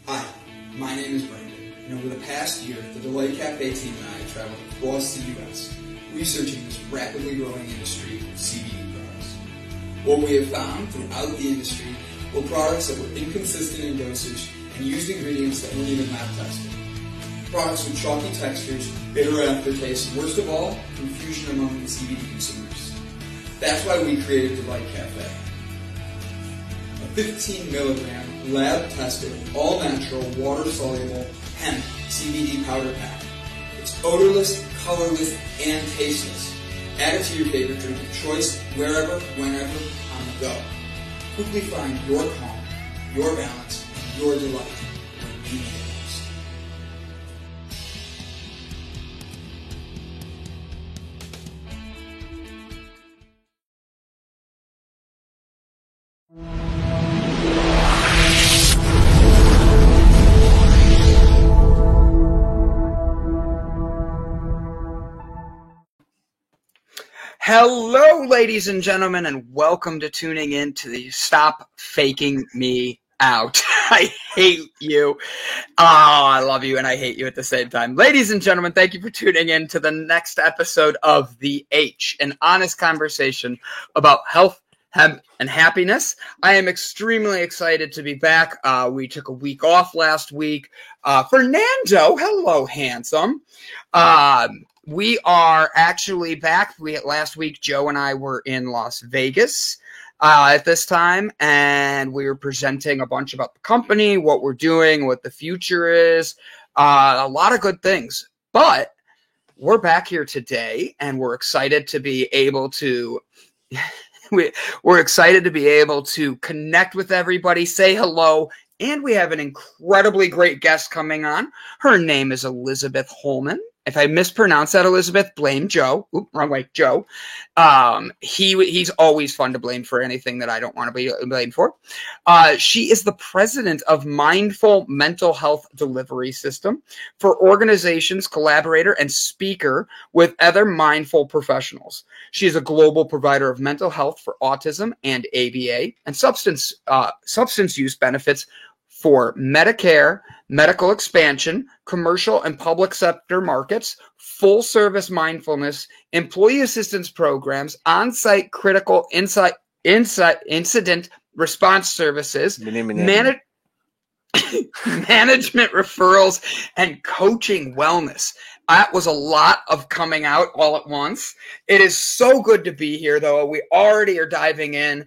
Hi, my name is Brandon, and over the past year, the Delight Cafe team and I have traveled across the U.S. researching this rapidly growing industry of CBD products. What we have found throughout the industry were products that were inconsistent in dosage and used ingredients that weren't even lab tested. Products with chalky textures, bitter aftertaste, and worst of all, confusion among the CBD consumers. That's why we created Delight Cafe. A 15 milligram lab-tested, all-natural, water-soluble hemp CBD powder pack. It's odorless, colorless, and tasteless. Add it to your favorite drink of choice, wherever, whenever, on the go. Quickly find your calm, your balance, and your delight when you need it most. Hello, ladies and gentlemen, and welcome to tuning in to the Stop Faking Me Out. I hate you. Oh, I love you and I hate you at the same time. Ladies and gentlemen, thank you for tuning in to the next episode of The H, an honest conversation about health, hemp, and happiness. I am extremely excited to be back. We took a week off last week. Fernando, hello, handsome. We are actually back. Last week, Joe and I were in Las Vegas at this time, and we were presenting a bunch about the company, what we're doing, what the future is, a lot of good things. But we're back here today, and we're excited to be able to we're excited to be able to connect with everybody, say hello, and we have an incredibly great guest coming on. Her name is Elizabeth Holman. If I mispronounce that, Elizabeth, blame Joe. Oop, wrong way, Joe. He's always fun to blame for anything that I don't want to be blamed for. She is the president of Mindful Mental Health Delivery System for organizations, collaborator, and speaker with other mindful professionals. She is a global provider of mental health for autism and ABA and substance use benefits for Medicare, medical expansion, commercial and public sector markets, full service mindfulness, employee assistance programs, on-site critical incident response services, management referrals, and coaching wellness. That was a lot of coming out all at once. It is so good to be here, though. We already are diving in.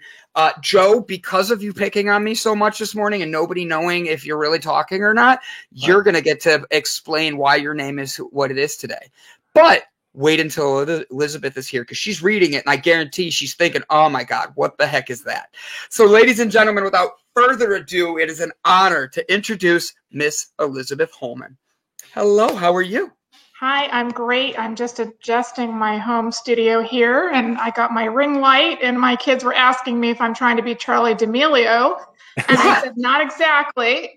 Joe, because of you picking on me so much this morning and nobody knowing if you're really talking or not, you're going to get to explain why your name is what it is today. But wait until Elizabeth is here because she's reading it, and I guarantee she's thinking, oh, my God, what the heck is that? So, ladies and gentlemen, without further ado, it is an honor to introduce Miss Elizabeth Holman. Hello, how are you? Hi, I'm great. I'm just adjusting my home studio here, and I got my ring light, and my kids were asking me if I'm trying to be Charlie D'Amelio, and I said, not exactly.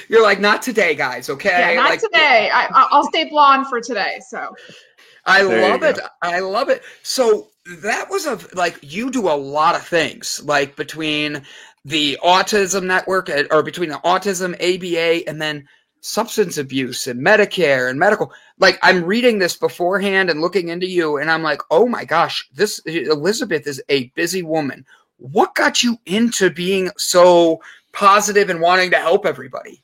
You're like, not today, guys, okay? Yeah, not today. I'll stay blonde for today, so. I love it. I love it. So that was you do a lot of things, like between the Autism Network, or between the Autism, ABA, and then substance abuse and Medicare and medical. Like, I'm reading this beforehand and looking into you, and I'm like, oh my gosh, this Elizabeth is a busy woman. What got you into being so positive and wanting to help everybody?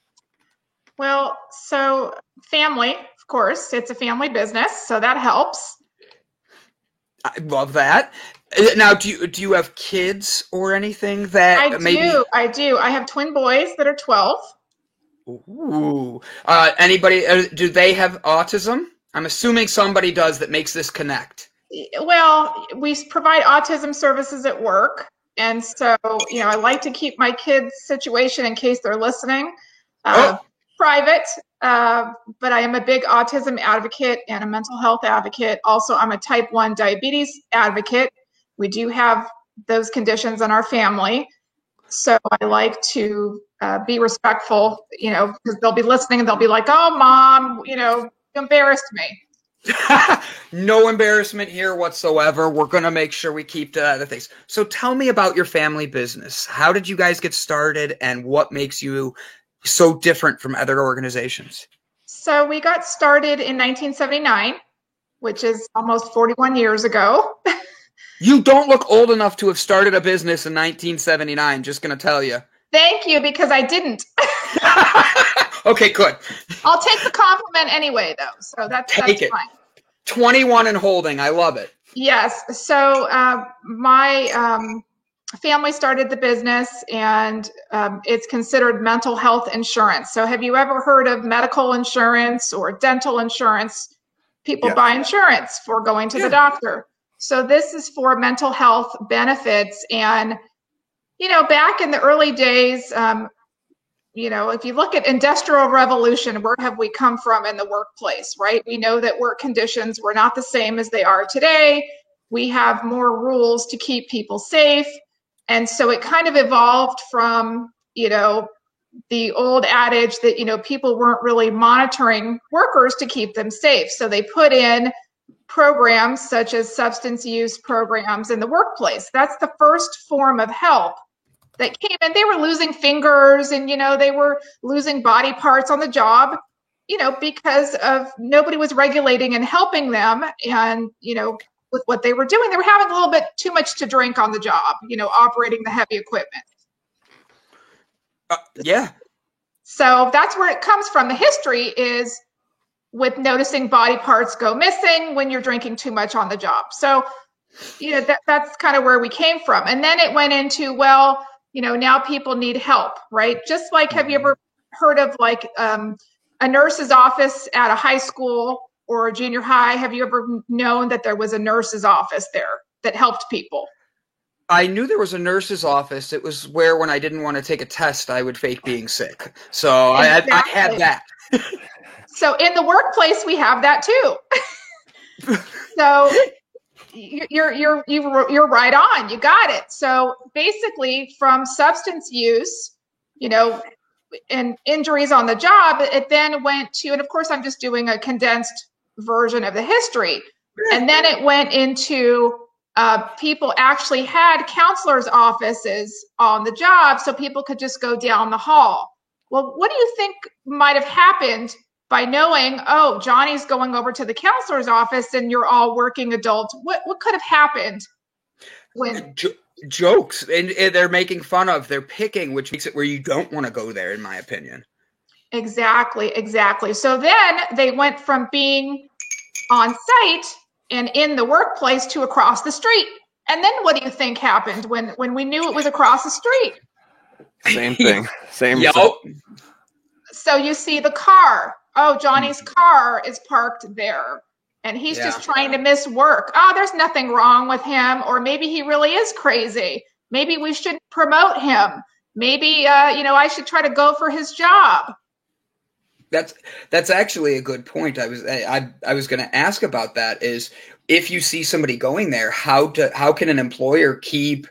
Well, so family, of course, it's a family business, so that helps. I love that. Now, do you have kids or anything that I do. I have twin boys that are 12. Ooh. Anybody, do they have autism? I'm assuming somebody does that makes this connect. Well, we provide autism services at work. And so, I like to keep my kids' situation, in case they're listening, private. But I am a big autism advocate and a mental health advocate. Also, I'm a type 1 diabetes advocate. We do have those conditions in our family. So I like to be respectful, because they'll be listening and they'll be like, oh, Mom, you embarrassed me. No embarrassment here whatsoever. We're going to make sure we keep to other things. So tell me about your family business. How did you guys get started, and what makes you so different from other organizations? So we got started in 1979, which is almost 41 years ago. You don't look old enough to have started a business in 1979, just going to tell you. Thank you, because I didn't. Okay, good. I'll take the compliment anyway, though. So that's it. Fine. 21 and holding. I love it. Yes. So my family started the business, and it's considered mental health insurance. So have you ever heard of medical insurance or dental insurance? People buy insurance for going to the doctor. So this is for mental health benefits. And, back in the early days, if you look at Industrial Revolution, where have we come from in the workplace, right? We know that work conditions were not the same as they are today. We have more rules to keep people safe. And so it kind of evolved from, the old adage that, people weren't really monitoring workers to keep them safe. So they put in programs such as substance use programs in the workplace. That's the first form of help that came in. They were losing fingers, and they were losing body parts on the job, because of nobody was regulating and helping them. And with what they were doing, they were having a little bit too much to drink on the job, operating the heavy equipment. Yeah. So that's where it comes from. The history is with noticing body parts go missing when you're drinking too much on the job. So, that's kind of where we came from. And then it went into, well, now people need help, right? Just like, have you ever heard of like a nurse's office at a high school or a junior high? Have you ever known that there was a nurse's office there that helped people? I knew there was a nurse's office. It was where, when I didn't want to take a test, I would fake being sick. So exactly. I had that. So in the workplace, we have that too. So you're right on. You got it. So basically, from substance use, and injuries on the job, it then went to, and of course, I'm just doing a condensed version of the history, and then it went into people actually had counselors' offices on the job, so people could just go down the hall. Well, what do you think might have happened by knowing, oh, Johnny's going over to the counselor's office and you're all working adults? What could have happened when jokes, and they're making fun of, they're picking, which makes it where you don't want to go there, in my opinion. Exactly. So then they went from being on site and in the workplace to across the street. And then what do you think happened when we knew it was across the street? Same thing. Same. Yep. So you see the car. Oh, Johnny's car is parked there, and he's just trying to miss work. Oh, there's nothing wrong with him. Or maybe he really is crazy. Maybe we shouldn't promote him. Maybe, I should try to go for his job. That's actually a good point. I was going to ask about that, is if you see somebody going there, how can an employer keep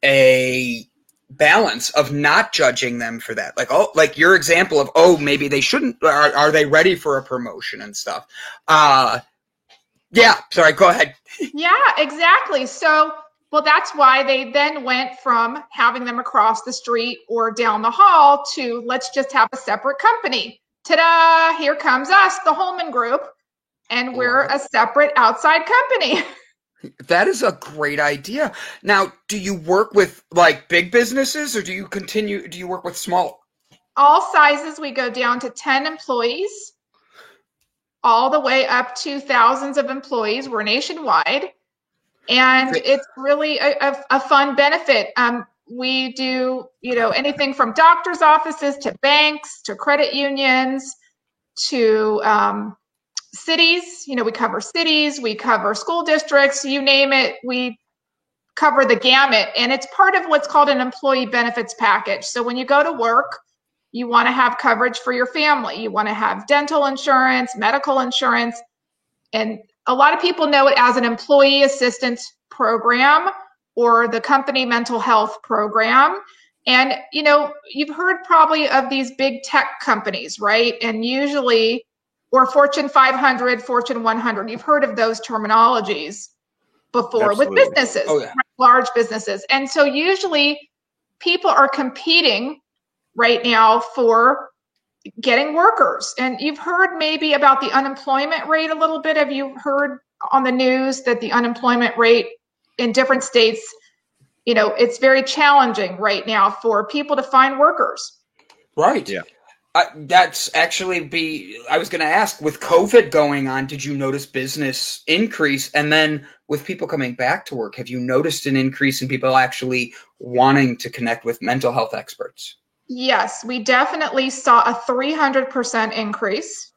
a balance of not judging them for that? Like your example of, maybe they shouldn't, are they ready for a promotion and stuff? Sorry, go ahead. Yeah, exactly. So, well, that's why they then went from having them across the street or down the hall to, let's just have a separate company. Ta-da, here comes us, the Holman Group, and we're a separate outside company. That is a great idea. Now, do you work with like big businesses, or do you work with small? All sizes. We go down to 10 employees, all the way up to thousands of employees. We're nationwide, and it's really a fun benefit. We do, anything from doctor's offices to banks to credit unions to cities. We cover cities, we cover school districts, you name it, we cover the gamut. And it's part of what's called an employee benefits package. So when you go to work, you want to have coverage for your family. You want to have dental insurance, medical insurance. And a lot of people know it as an employee assistance program or the company mental health program. And, you've heard probably of these big tech companies, right? And usually or Fortune 500, Fortune 100. You've heard of those terminologies before. Absolutely. With businesses, Oh, yeah. large businesses. And so usually people are competing right now for getting workers. And you've heard maybe about the unemployment rate a little bit. Have you heard on the news that the unemployment rate in different states, it's very challenging right now for people to find workers? Right. Yeah. That's actually I was going to ask, with COVID going on, did you notice business increase? And then with people coming back to work, have you noticed an increase in people actually wanting to connect with mental health experts? Yes, we definitely saw a 300% increase.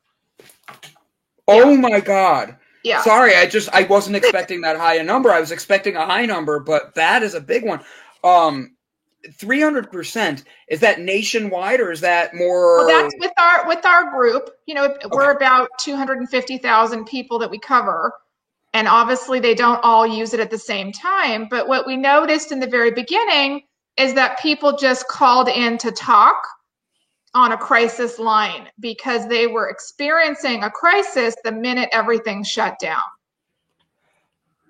Oh my God. Yeah. Sorry, I wasn't expecting that high a number. I was expecting a high number, but that is a big one. 300%, is that nationwide, or is that more? Well, that's with our group. We're about 250,000 people that we cover, and obviously they don't all use it at the same time. But what we noticed in the very beginning is that people just called in to talk on a crisis line because they were experiencing a crisis the minute everything shut down.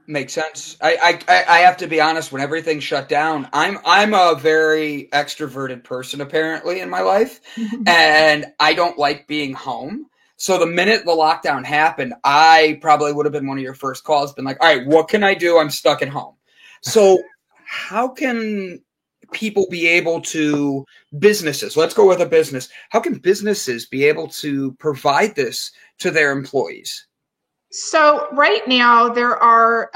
Makes sense. I have to be honest, when everything shut down, I'm a very extroverted person apparently in my life, and I don't like being home. So the minute the lockdown happened, I probably would have been one of your first calls, been like, all right, what can I do? I'm stuck at home. So how can people be able to, businesses, let's go with a business, how can businesses be able to provide this to their employees? So right now, there are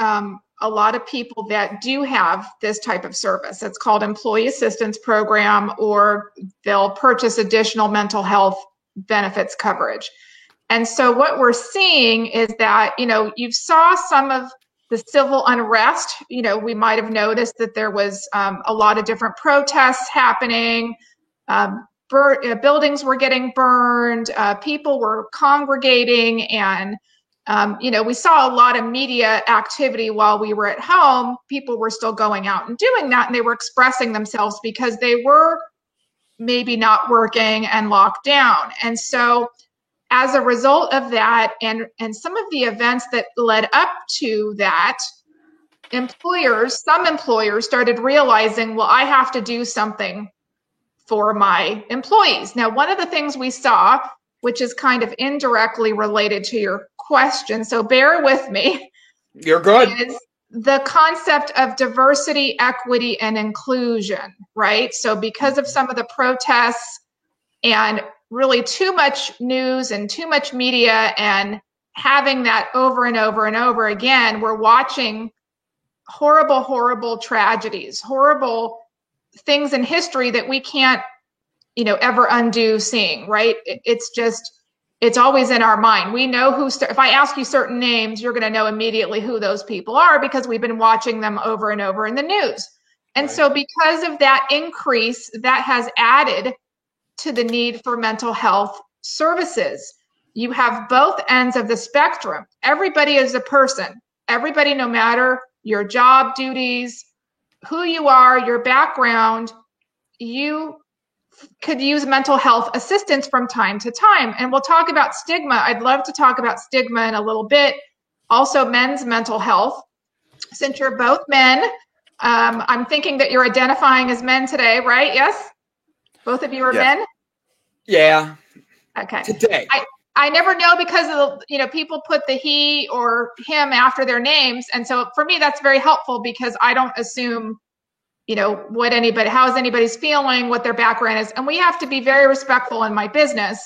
a lot of people that do have this type of service. It's called Employee Assistance Program, or they'll purchase additional mental health benefits coverage. And so what we're seeing is that, you saw some of the civil unrest. We might have noticed that there was a lot of different protests happening. Buildings were getting burned. People were congregating, and we saw a lot of media activity while we were at home. People were still going out and doing that, and they were expressing themselves because they were maybe not working and locked down. And so as a result of that, and some of the events that led up to that, some employers started realizing, well, I have to do something for my employees. Now, one of the things we saw, which is kind of indirectly related to your question, so bear with me. You're good. Is the concept of diversity, equity, and inclusion, right? So because of some of the protests and really too much news and too much media and having that over and over and over again, we're watching horrible, horrible tragedies, horrible things in history that we can't, ever undo seeing, right? It's always in our mind. We know if I ask you certain names, you're going to know immediately who those people are because we've been watching them over and over in the news. And so because of that increase, that has added to the need for mental health services. You have both ends of the spectrum. Everybody is a person. Everybody, no matter your job duties, who you are, your background, you could use mental health assistance from time to time. And we'll talk about stigma. I'd love to talk about stigma in a little bit. Also, men's mental health. Since you're both men, I'm thinking that you're identifying as men today, right? Yes? Both of you are men? Yeah. Okay. Today. I never know because of people put the he or him after their names. And so for me, that's very helpful because I don't assume, how is anybody's feeling, what their background is. And we have to be very respectful in my business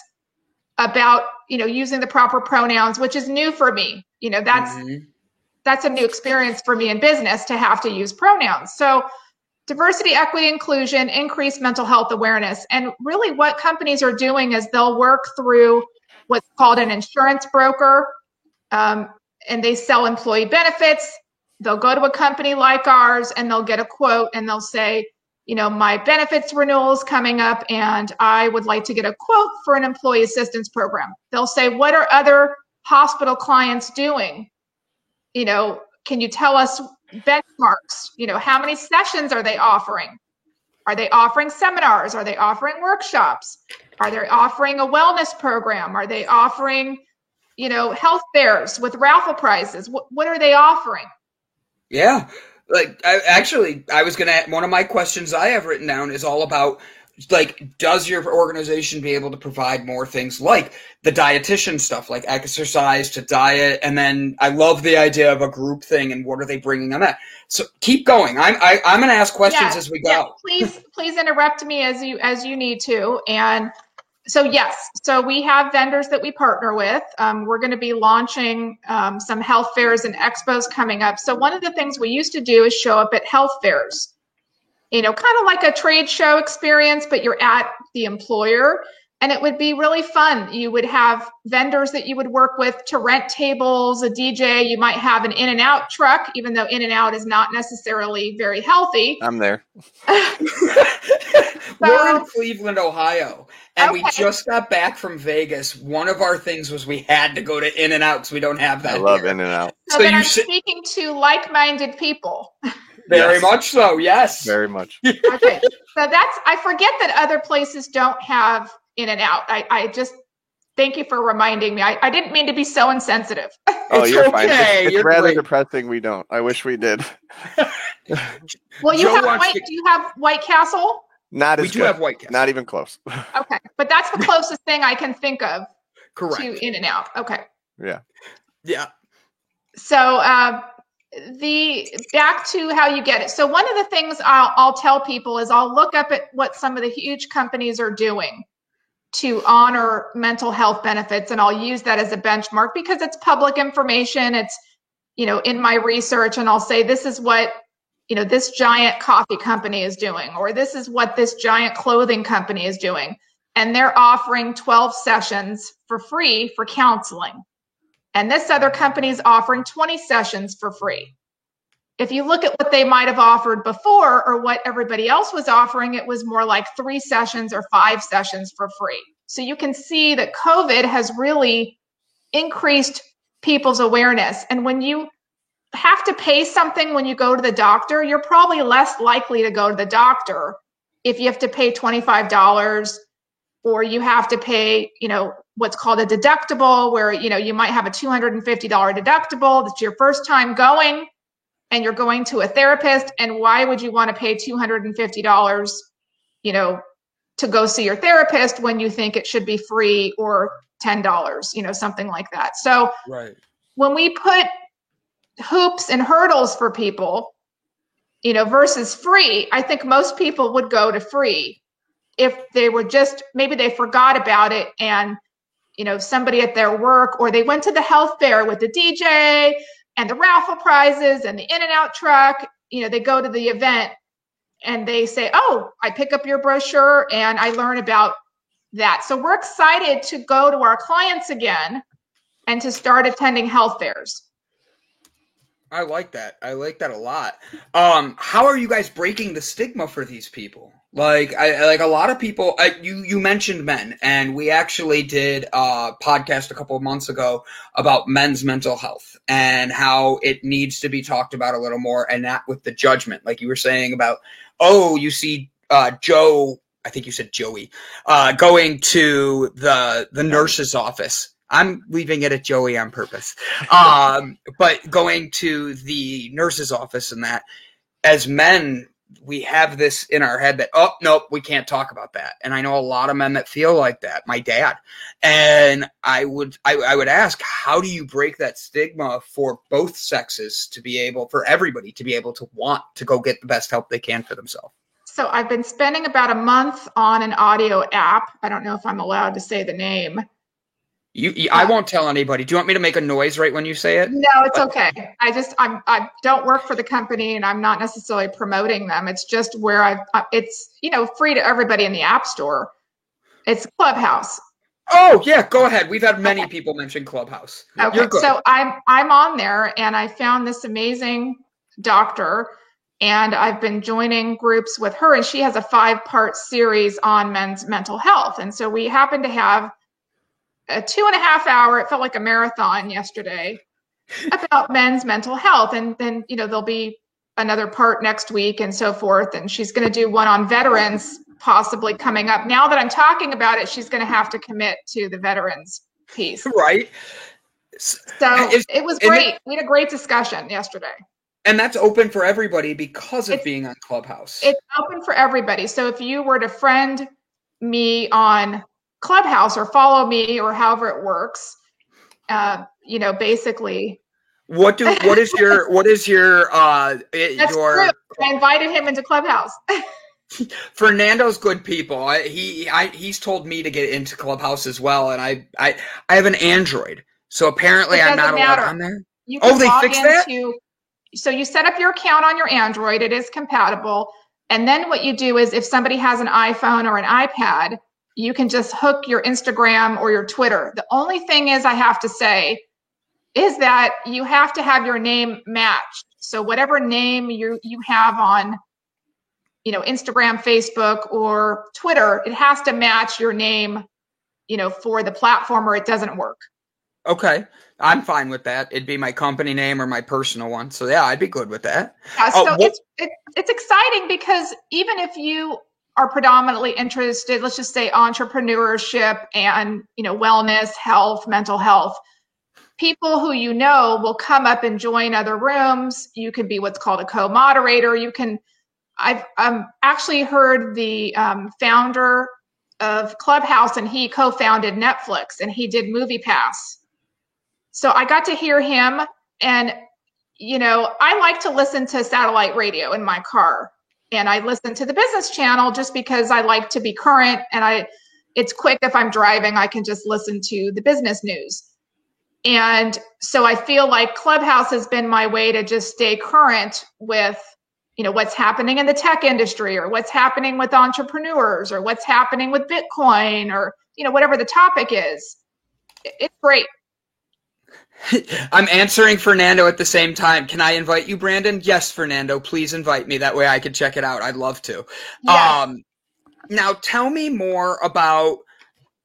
about, using the proper pronouns, which is new for me. That's a new experience for me in business to have to use pronouns. So diversity, equity, inclusion, increased mental health awareness. And really what companies are doing is they'll work through what's called an insurance broker, and they sell employee benefits. They'll go to a company like ours and they'll get a quote and they'll say, my benefits renewal is coming up and I would like to get a quote for an employee assistance program. They'll say, what are other hospital clients doing? Can you tell us benchmarks? How many sessions are they offering? Are they offering seminars? Are they offering workshops? Are they offering a wellness program? Are they offering health fairs with raffle prizes. What are they offering? Yeah. Like, I was going to, one of my questions I have written down is all about, like, does your organization be able to provide more things like the dietitian stuff, like exercise to diet? And then I love the idea of a group thing, and what are they bringing on that? So keep going. I'm going to ask questions as we go. Yeah, please interrupt me as you need to. And so, yes, so we have vendors that we partner with. We're going to be launching some health fairs and expos coming up. So one of the things we used to do is show up at health fairs, kind of like a trade show experience, but you're at the employer, and it would be really fun. You would have vendors that you would work with to rent tables, a DJ. You might have an In-N-Out truck, even though In-N-Out is not necessarily very healthy. I'm there. We're in Cleveland, Ohio, and we just got back from Vegas. One of our things was we had to go to In-N-Out because we don't have that. I love here. In-N-Out. So then I'm speaking to like-minded people. Very much so, yes. Very much. Okay, so I forget that other places don't have In-N-Out. I just, thank you for reminding me. I didn't mean to be so insensitive. Oh, It's you're okay. fine. It's You're rather great. depressing we don't. I wish we did. Well, do Joe you have White Castle? Not as We do good. have White Castle. Not even close. Okay, but that's the closest thing I can think of Correct. to In-N-Out. Okay. Yeah. Yeah. So back to how you get it. So one of the things I'll tell people is I'll look up at what some of the huge companies are doing to honor mental health benefits, and I'll use that as a benchmark because it's public information. It's in my research, and I'll say this is what this giant coffee company is doing, or this is what this giant clothing company is doing, and they're offering 12 sessions for free for counseling. And this other company is offering 20 sessions for free. If you look at what they might have offered before or what everybody else was offering, it was more like 3 sessions or 5 sessions for free. So you can see that COVID has really increased people's awareness. And when you have to pay something when you go to the doctor, you're probably less likely to go to the doctor if you have to pay $25 or you have to pay, what's called a deductible, where, you might have a $250 deductible. That's your first time going and you're going to a therapist. And why would you want to pay $250, to go see your therapist when you think it should be free or $10, something like that. So Right. When we put hoops and hurdles for people, versus free, I think most people would go to free if they were maybe they forgot about it and, somebody at their work, or they went to the health fair with the DJ and the raffle prizes and the In-N-Out truck, they go to the event and they say, oh, I pick up your brochure and I learn about that. So we're excited to go to our clients again and to start attending health fairs. I like that. I like that a lot. How are you guys breaking the stigma for these people? Like a lot of people, you mentioned men, and we actually did a podcast a couple of months ago about men's mental health and how it needs to be talked about a little more, and not with the judgment. Like you were saying about, you see Joe, I think you said Joey, going to the nurse's office. I'm leaving it at Joey on purpose. But going to the nurse's office and that, as men, we have this in our head that, oh, nope, we can't talk about that. And I know a lot of men that feel like that, my dad. And I would ask, how do you break that stigma for both sexes to be able, for everybody to be able to want to go get the best help they can for themselves? So I've been spending about a month on an audio app. I don't know if I'm allowed to say the name. I won't tell anybody. Do you want me to make a noise right when you say it? No, it's okay. I don't work for the company, and I'm not necessarily promoting them. It's just where it's free to everybody in the App Store. It's Clubhouse. Oh yeah, go ahead. We've had many people mention Clubhouse. Okay, You're good. So I'm on there, and I found this amazing doctor, and I've been joining groups with her, and she has a 5-part series on men's mental health, and so we happen to have a 2.5 hour, it felt like a marathon yesterday, about men's mental health. And then, there'll be another part next week and so forth. And she's going to do one on veterans possibly coming up. Now that I'm talking about it, she's going to have to commit to the veterans piece. Right. So it was great. We had a great discussion yesterday. And that's open for everybody because of being on Clubhouse. It's open for everybody. So if you were to friend me on Clubhouse or follow me or however it works, basically. What is your That's true. I invited him into Clubhouse. Fernando's good people. He's told me to get into Clubhouse as well, and I have an Android, so apparently I'm not allowed on there. They fixed that? So you set up your account on your Android. It is compatible. And then what you do is if somebody has an iPhone or an iPad, you can just hook your Instagram or your Twitter. The only thing is I have to say is that you have to have your name matched. So whatever name you have on, Instagram, Facebook, or Twitter, it has to match your name, for the platform or it doesn't work. Okay. I'm fine with that. It'd be my company name or my personal one. So yeah, I'd be good with that. Yeah, so it's exciting because even if you are predominantly interested, let's just say entrepreneurship and, wellness, health, mental health, people who will come up and join other rooms. You can be what's called a co-moderator. I've actually heard the founder of Clubhouse, and he co-founded Netflix, and he did MoviePass. So I got to hear him, and, I like to listen to satellite radio in my car, and I listen to the business channel just because I like to be current, and it's quick. If I'm driving, I can just listen to the business news. And so I feel like Clubhouse has been my way to just stay current with, what's happening in the tech industry or what's happening with entrepreneurs or what's happening with Bitcoin or, whatever the topic is. It's great. I'm answering Fernando at the same time. Can I invite you, Brandon? Yes, Fernando, please invite me. That way I can check it out. I'd love to. Yes. Now tell me more about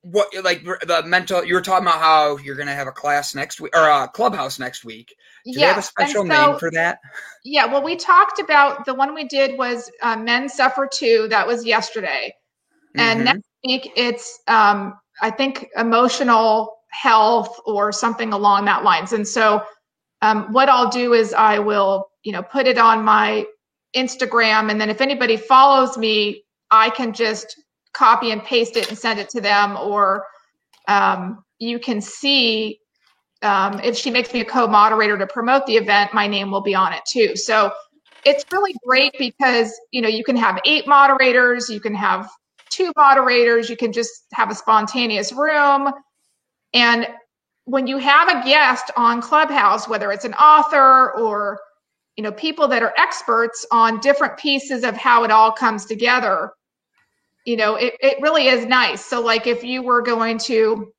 what, like the mental, you were talking about how you're going to have a class next week or a Clubhouse next week. Do they have a special name for that? Yeah. Well, we talked about the one we did was Men Suffer Too. That was yesterday. And next week it's, I think, emotional health or something along that lines. And so what I'll do is I will, put it on my Instagram. And then if anybody follows me, I can just copy and paste it and send it to them. Or you can see if she makes me a co-moderator to promote the event, my name will be on it too. So it's really great because, you can have 8 moderators, you can have 2 moderators, you can just have a spontaneous room. And when you have a guest on Clubhouse, whether it's an author or, people that are experts on different pieces of how it all comes together, it really is nice. So like if you were going to,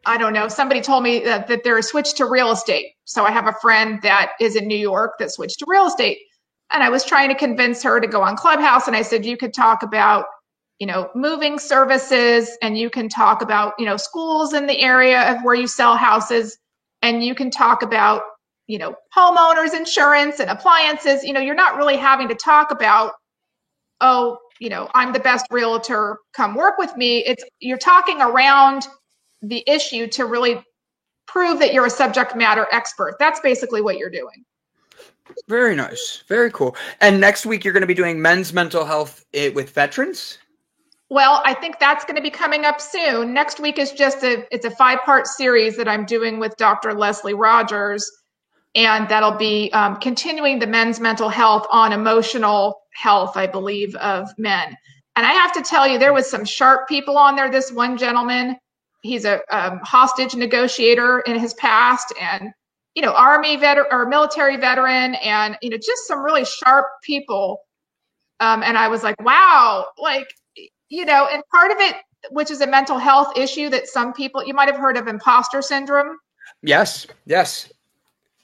I don't know, somebody told me that they're switched to real estate. So I have a friend that is in New York that switched to real estate. And I was trying to convince her to go on Clubhouse. And I said, you could talk about moving services, and you can talk about, schools in the area of where you sell houses, and you can talk about, homeowners insurance and appliances. You're not really having to talk about, I'm the best realtor, come work with me. You're talking around the issue to really prove that you're a subject matter expert. That's basically what you're doing. Very nice. Very cool. And next week you're going to be doing men's mental health with veterans? Well, I think that's going to be coming up soon. Next week is it's a 5-part series that I'm doing with Dr. Leslie Rogers, and that'll be continuing the men's mental health on emotional health, I believe, of men. And I have to tell you, there was some sharp people on there. This one gentleman, he's a hostage negotiator in his past, and Army veteran or military veteran, and just some really sharp people. And I was like, wow, like. And part of it, which is a mental health issue that some people, you might have heard of imposter syndrome. Yes.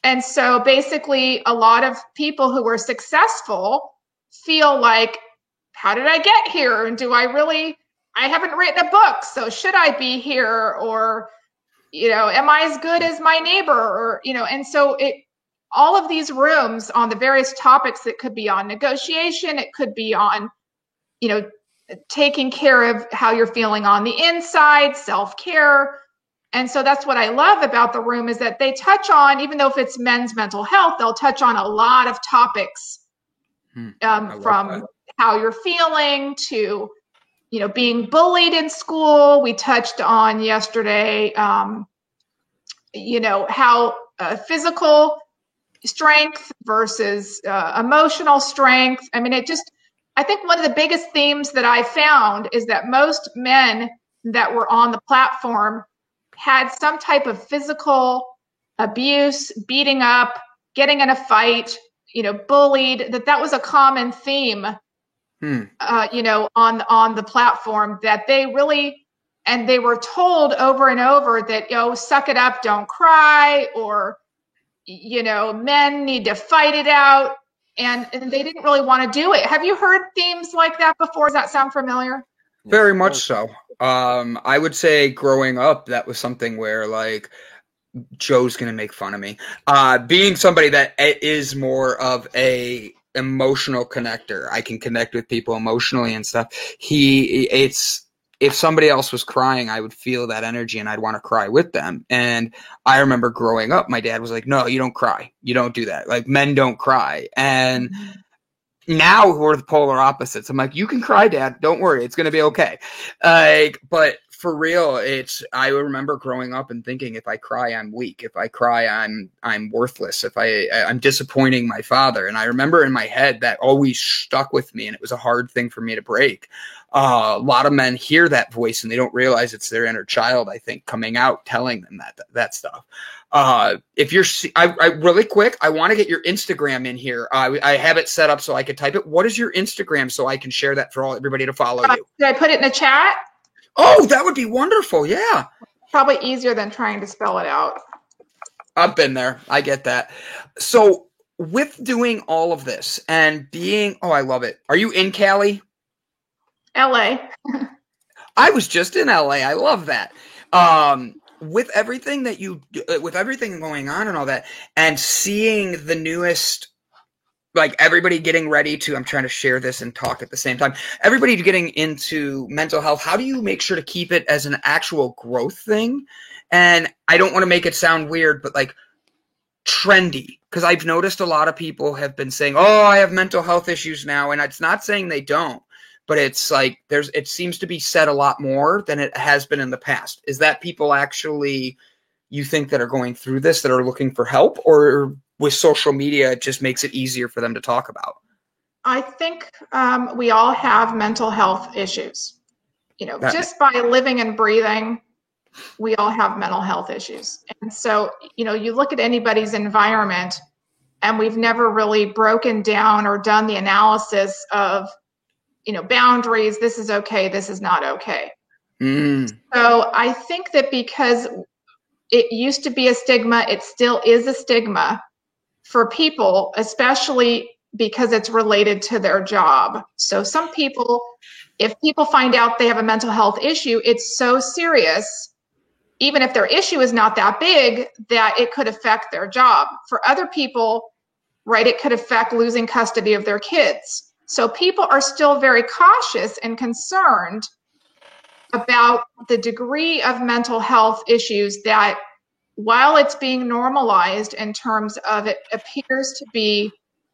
And so basically a lot of people who are successful feel like, how did I get here? And I haven't written a book, so should I be here? Or, am I as good as my neighbor? Or, and so all of these rooms on the various topics, it could be on negotiation, it could be on, taking care of how you're feeling on the inside, self-care. And so that's what I love about the room is that they touch on, even though if it's men's mental health, they'll touch on a lot of topics from that. how you're feeling to, being bullied in school. We touched on yesterday, how physical strength versus emotional strength. I mean, I think one of the biggest themes that I found is that most men that were on the platform had some type of physical abuse, beating up, getting in a fight, bullied, that was a common theme, on the platform, that they really, and they were told over and over that, suck it up, don't cry, or, men need to fight it out. And they didn't really want to do it. Have you heard themes like that before? Does that sound familiar? Very much so. I would say growing up, that was something where like Joe's going to make fun of me. Being somebody that is more of a emotional connector, I can connect with people emotionally and stuff. If somebody else was crying, I would feel that energy and I'd want to cry with them. And I remember growing up, my dad was like, no, you don't cry. You don't do that. Like, men don't cry. And now we're the polar opposites. I'm like, you can cry, Dad. Don't worry. It's going to be okay. But for real, I remember growing up and thinking, if I cry, I'm weak. If I cry, I'm worthless. If I'm disappointing my father. And I remember in my head that always stuck with me, and it was a hard thing for me to break. A lot of men hear that voice and they don't realize it's their inner child, I think, coming out, telling them that stuff. If you're, really quick, I want to get your Instagram in here. I have it set up so I could type it. What is your Instagram so I can share that for everybody to follow you? Did I put it in the chat? Oh, that would be wonderful. Yeah. Probably easier than trying to spell it out. I've been there. I get that. So with doing all of this and being, I love it. Are you in Cali? LA. I was just in LA. I love that. With everything with everything going on and all that, and seeing the newest, like everybody getting ready to, I'm trying to share this and talk at the same time, everybody getting into mental health, how do you make sure to keep it as an actual growth thing? And I don't want to make it sound weird, but like trendy, because I've noticed a lot of people have been saying, I have mental health issues now. And it's not saying they don't, but it's like it seems to be said a lot more than it has been in the past. Is that people actually, you think, that are going through this, that are looking for help, or with social media, it just makes it easier for them to talk about? I think we all have mental health issues. Just by living and breathing, we all have mental health issues. And so, you look at anybody's environment, and we've never really broken down or done the analysis of, boundaries. This is okay. This is not okay. So I think that because it used to be a stigma, it still is a stigma for people, especially because it's related to their job. So some people, if people find out they have a mental health issue, it's so serious, even if their issue is not that big, that it could affect their job. For other people, right, it could affect losing custody of their kids. So people are still very cautious and concerned about the degree of mental health issues that, while it's being normalized in terms of it appears to be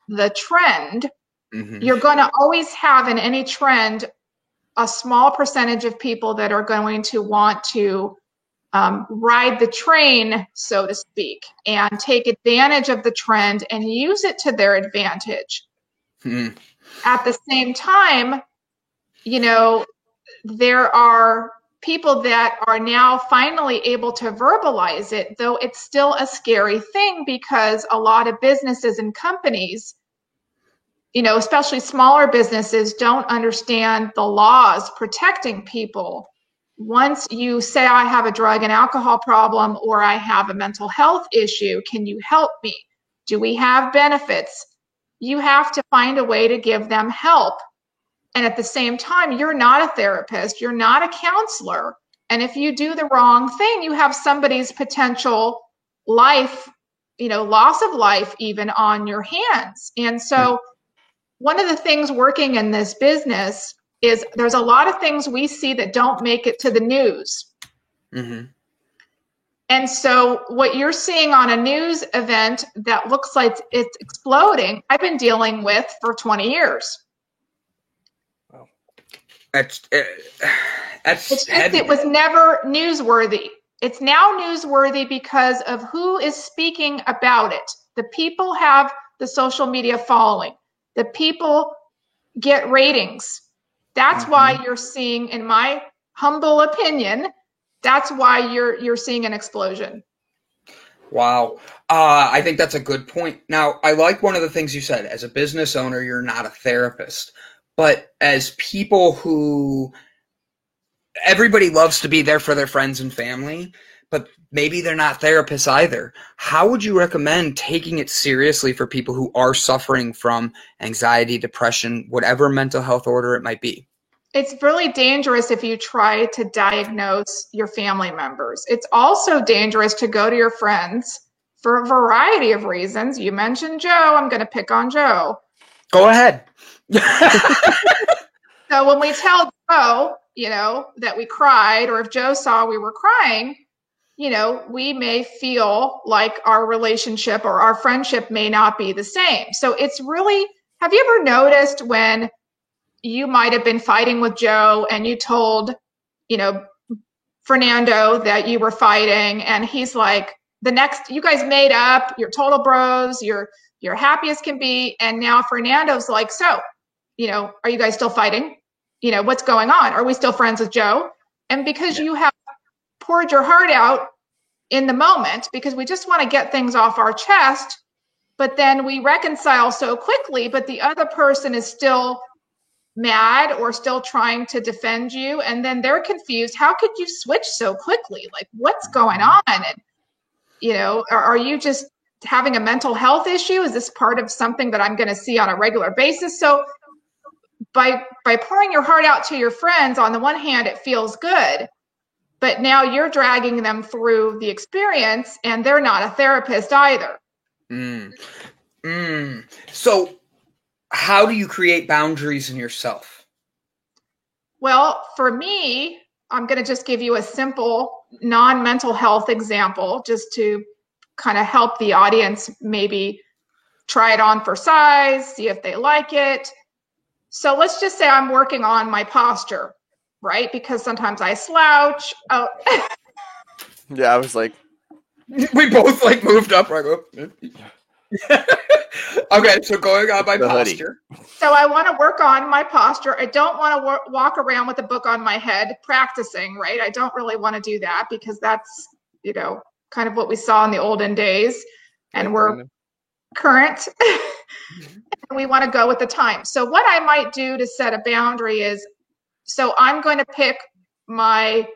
the trend, you're going to always have in any trend a small percentage of people that are going to want to ride the train, so to speak, and take advantage of the trend and use it to their advantage. At the same time, there are people that are now finally able to verbalize it, though it's still a scary thing because a lot of businesses and companies, especially smaller businesses, don't understand the laws protecting people. Once you say, I have a drug and alcohol problem, or I have a mental health issue, can you help me? Do we have benefits? You have to find a way to give them help. And at the same time, you're not a therapist, you're not a counselor. And if you do the wrong thing, you have somebody's potential life, loss of life even on your hands. And so one of the things working in this business is there's a lot of things we see that don't make it to the news. And so what you're seeing on a news event that looks like it's exploding, I've been dealing with for 20 years. Wow. That's it's just, heavy. it was never newsworthy. It's now newsworthy because of who is speaking about it. The people have the social media following. The people get ratings. That's why you're seeing, in my humble opinion, that's why you're seeing an explosion. Wow. I think that's a good point. Now, I like one of the things you said. As a business owner, you're not a therapist. But as people who, everybody loves to be there for their friends and family, but maybe they're not therapists either. How would you recommend taking it seriously for people who are suffering from anxiety, depression, whatever mental health order it might be? It's really dangerous if you try to diagnose your family members. It's also dangerous to go to your friends for a variety of reasons. You mentioned Joe. I'm going to pick on Joe. Go ahead. So when we tell Joe, that we cried, or if Joe saw we were crying, we may feel like our relationship or our friendship may not be the same. So it's really, have you ever noticed when you might have been fighting with Joe and you told, Fernando that you were fighting, and he's like, you guys made up, you're total bros, you're happy as can be. And now Fernando's like, so, are you guys still fighting? What's going on? Are we still friends with Joe? And because you have poured your heart out in the moment, because we just want to get things off our chest, but then we reconcile so quickly, but the other person is still mad or still trying to defend you, and then they're confused. How could you switch so quickly? Like, what's going on? And are you just having a mental health issue? Is this part of something that I'm going to see on a regular basis? So by pouring your heart out to your friends, on the one hand, it feels good, but now you're dragging them through the experience, and they're not a therapist either. So how do you create boundaries in yourself? Well, for me, I'm going to just give you a simple non-mental health example just to kind of help the audience maybe try it on for size, see if they like it. So let's just say I'm working on my posture, right? Because sometimes I slouch. Oh. Yeah, I was like. We both moved up right up. Okay, so going on my posture. So I want to work on my posture. I don't want to walk around with a book on my head practicing, right? I don't really want to do that because that's, kind of what we saw in the olden days, and we're current. And we want to go with the time. So what I might do to set a boundary is, so I'm going to pick my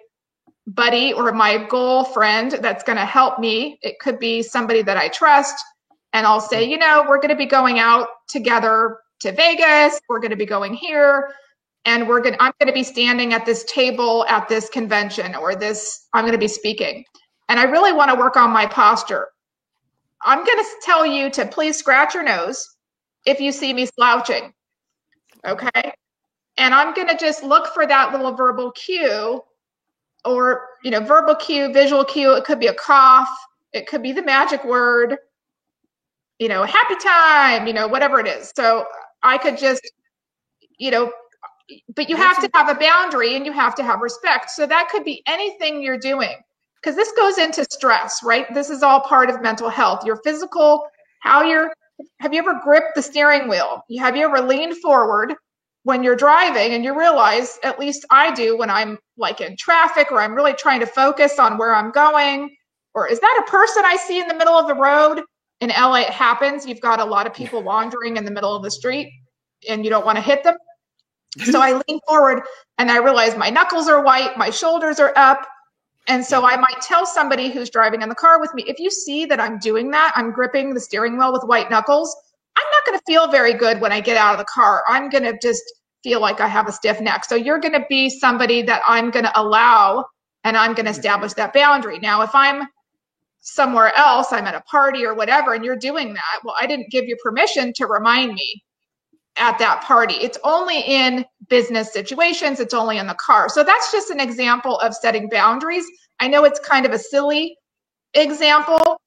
buddy or my goal friend that's going to help me. It could be somebody that I trust. And I'll say, we're going to be going out together to Vegas. We're going to be going here. And I'm going to be standing at this table at this convention, or I'm going to be speaking. And I really want to work on my posture. I'm going to tell you to please scratch your nose if you see me slouching. Okay. And I'm going to just look for that little verbal cue, or, verbal cue, visual cue. It could be a cough. It could be the magic word. Happy time, whatever it is. So I could just, but you have to have a boundary and you have to have respect. So that could be anything you're doing, because this goes into stress, right? This is all part of mental health. Your physical, have you ever gripped the steering wheel? Have you ever leaned forward when you're driving and you realize, at least I do when I'm like in traffic, or I'm really trying to focus on where I'm going, or is that a person I see in the middle of the road? In LA, it happens. You've got a lot of people wandering in the middle of the street and you don't want to hit them. So I lean forward and I realize my knuckles are white, my shoulders are up. And so I might tell somebody who's driving in the car with me, if you see that I'm doing that, I'm gripping the steering wheel with white knuckles, I'm not going to feel very good when I get out of the car. I'm going to just feel like I have a stiff neck. So you're going to be somebody that I'm going to allow, and I'm going to establish that boundary. Now, if I'm somewhere else, I'm at a party or whatever, and you're doing that, well, I didn't give you permission to remind me at that party. It's only in business situations. It's only in the car. So that's just an example of setting boundaries. I know it's kind of a silly example.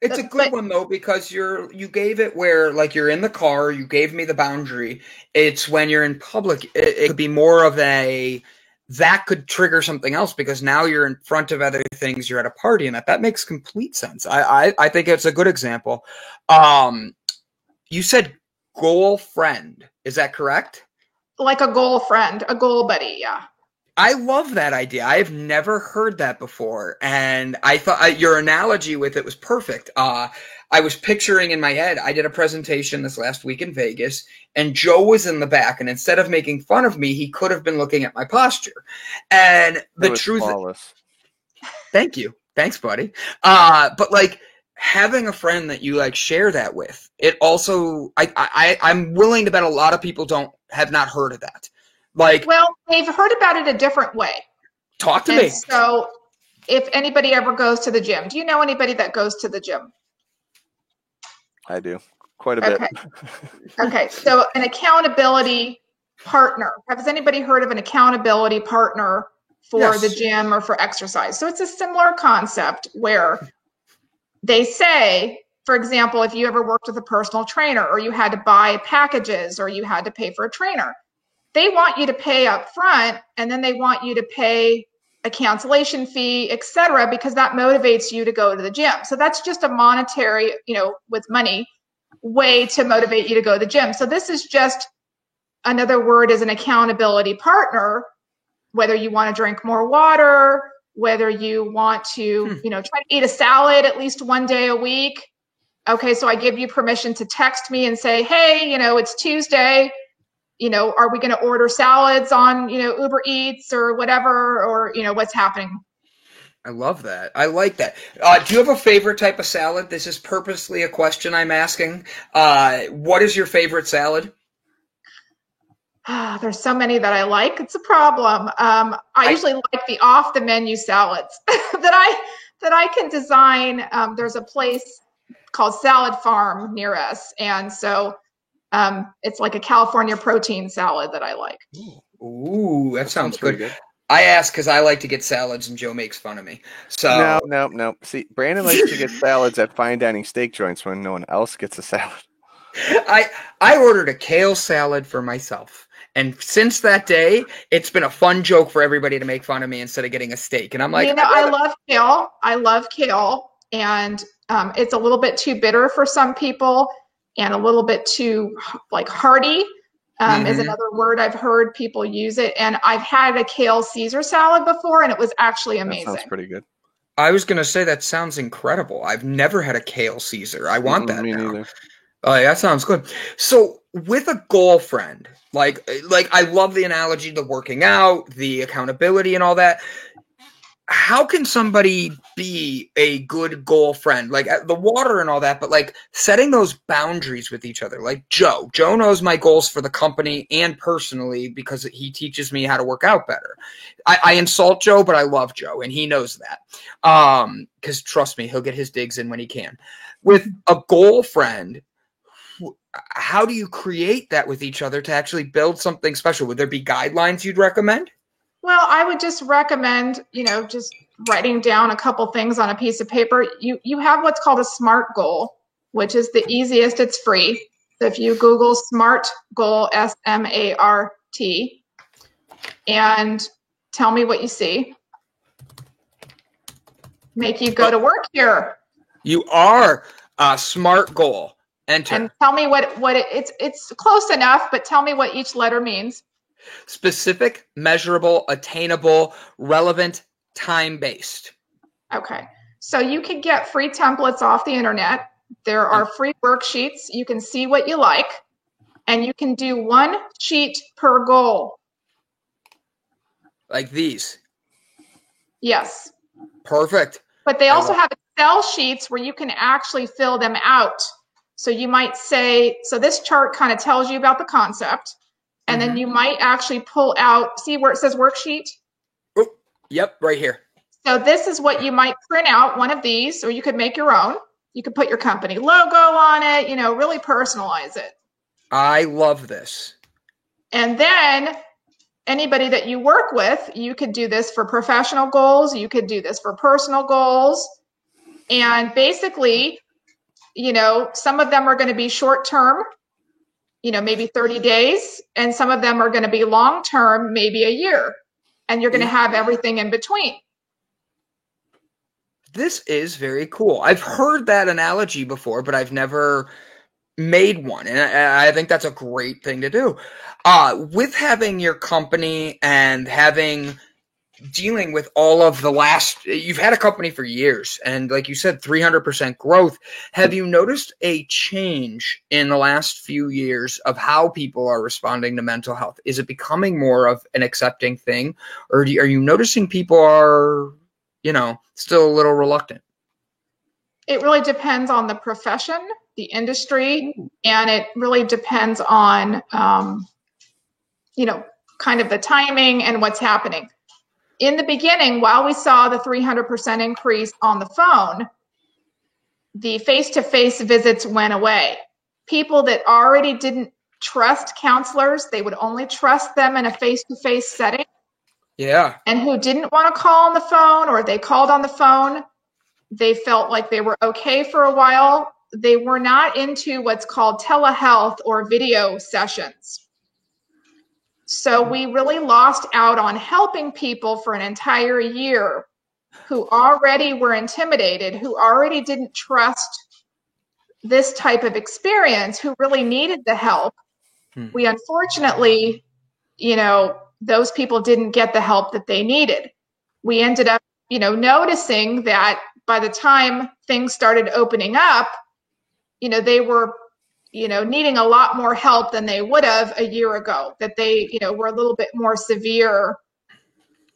It's a good one though, because you gave it where like you're in the car, you gave me the boundary. It's when you're in public, it could be more of that could trigger something else because now you're in front of other things, you're at a party, and that makes complete sense. I think it's a good example. You said goal friend, is that correct? Like a goal friend, a goal buddy, yeah. I love that idea. I've never heard that before, and I thought your analogy with it was perfect. I was picturing in my head, I did a presentation this last week in Vegas, and Joe was in the back, and instead of making fun of me, he could have been looking at my posture. And the truth flawless. Thank you. Thanks, buddy. But like having a friend that you like share that with, it also I'm willing to bet a lot of people have not heard of that. Like, well, they've heard about it a different way. Talk to me. So if anybody ever goes to the gym, do you know anybody that goes to the gym? I do. Quite a bit. Okay. So an accountability partner. Has anybody heard of an accountability partner for the gym or for exercise? So it's a similar concept where they say, for example, if you ever worked with a personal trainer or you had to buy packages or you had to pay for a trainer, they want you to pay up front and then they want you to pay a cancellation fee, et cetera, because that motivates you to go to the gym. So that's just a monetary, with money way to motivate you to go to the gym. So this is just another word as an accountability partner, whether you want to drink more water, whether you want to, try to eat a salad at least one day a week. Okay, so I give you permission to text me and say, hey, it's Tuesday. Are we going to order salads on, Uber Eats or whatever, or, what's happening? I love that. I like that. Do you have a favorite type of salad? This is purposely a question I'm asking. What is your favorite salad? There's so many that I like. It's a problem. I usually like the off the menu salads that I can design. There's a place called Salad Farm near us. And so it's like a California protein salad that I like. Ooh, that sounds good. I ask because I like to get salads and Joe makes fun of me. So No. See, Brandon likes to get salads at fine dining steak joints when no one else gets a salad. I ordered a kale salad for myself. And since that day, it's been a fun joke for everybody to make fun of me instead of getting a steak. And I'm like, I love kale. I love kale. And it's a little bit too bitter for some people and a little bit too hearty is another word I've heard people use it. And I've had a kale Caesar salad before and it was actually amazing. That sounds pretty good. I was going to say that sounds incredible. I've never had a kale Caesar. I want that now. Neither. That sounds good. So with a goal friend, like I love the analogy, the working out, the accountability and all that. How can somebody be a good goal friend? Like the water and all that, but like setting those boundaries with each other. Like Joe knows my goals for the company and personally because he teaches me how to work out better. I insult Joe, but I love Joe and he knows that. Because trust me, he'll get his digs in when he can. With a goal friend, how do you create that with each other to actually build something special? Would there be guidelines you'd recommend? Well, I would just recommend, just writing down a couple things on a piece of paper. You have what's called a SMART goal, which is the easiest. It's free. So if you Google SMART goal, SMART, and tell me what you see. Make you go to work here. You are a SMART goal. Enter. And tell me what it's close enough, but tell me what each letter means. Specific, measurable, attainable, relevant, time-based. Okay. So you can get free templates off the internet. There are free worksheets. You can see what you like, and you can do one sheet per goal. Like these? Yes. Perfect. But they also have Excel sheets where you can actually fill them out. So you might say, so this chart kind of tells you about the concept. And then you might actually pull out, see where it says worksheet? Oh, yep, right here. So this is what you might print out, one of these, or you could make your own. You could put your company logo on it, really personalize it. I love this. And then anybody that you work with, you could do this for professional goals. You could do this for personal goals. And basically, some of them are going to be short term, maybe 30 days, and some of them are going to be long term, maybe a year. And you're going to have everything in between. This is very cool. I've heard that analogy before, but I've never made one. And I think that's a great thing to do. With having your company and dealing with all of you've had a company for years, and like you said, 300% growth. Have you noticed a change in the last few years of how people are responding to mental health? Is it becoming more of an accepting thing, or are you noticing people are, still a little reluctant? It really depends on the profession, the industry, and it really depends on, kind of the timing and what's happening. In the beginning, while we saw the 300% increase on the phone, the face-to-face visits went away. People that already didn't trust counselors, they would only trust them in a face-to-face setting. Yeah. And who didn't want to call on the phone, or they called on the phone, they felt like they were okay for a while. They were not into what's called telehealth or video sessions. So we really lost out on helping people for an entire year who already were intimidated, who already didn't trust this type of experience, who really needed the help. We unfortunately, those people didn't get the help that they needed. We ended up, noticing that by the time things started opening up, they were, needing a lot more help than they would have a year ago, that they, were a little bit more severe.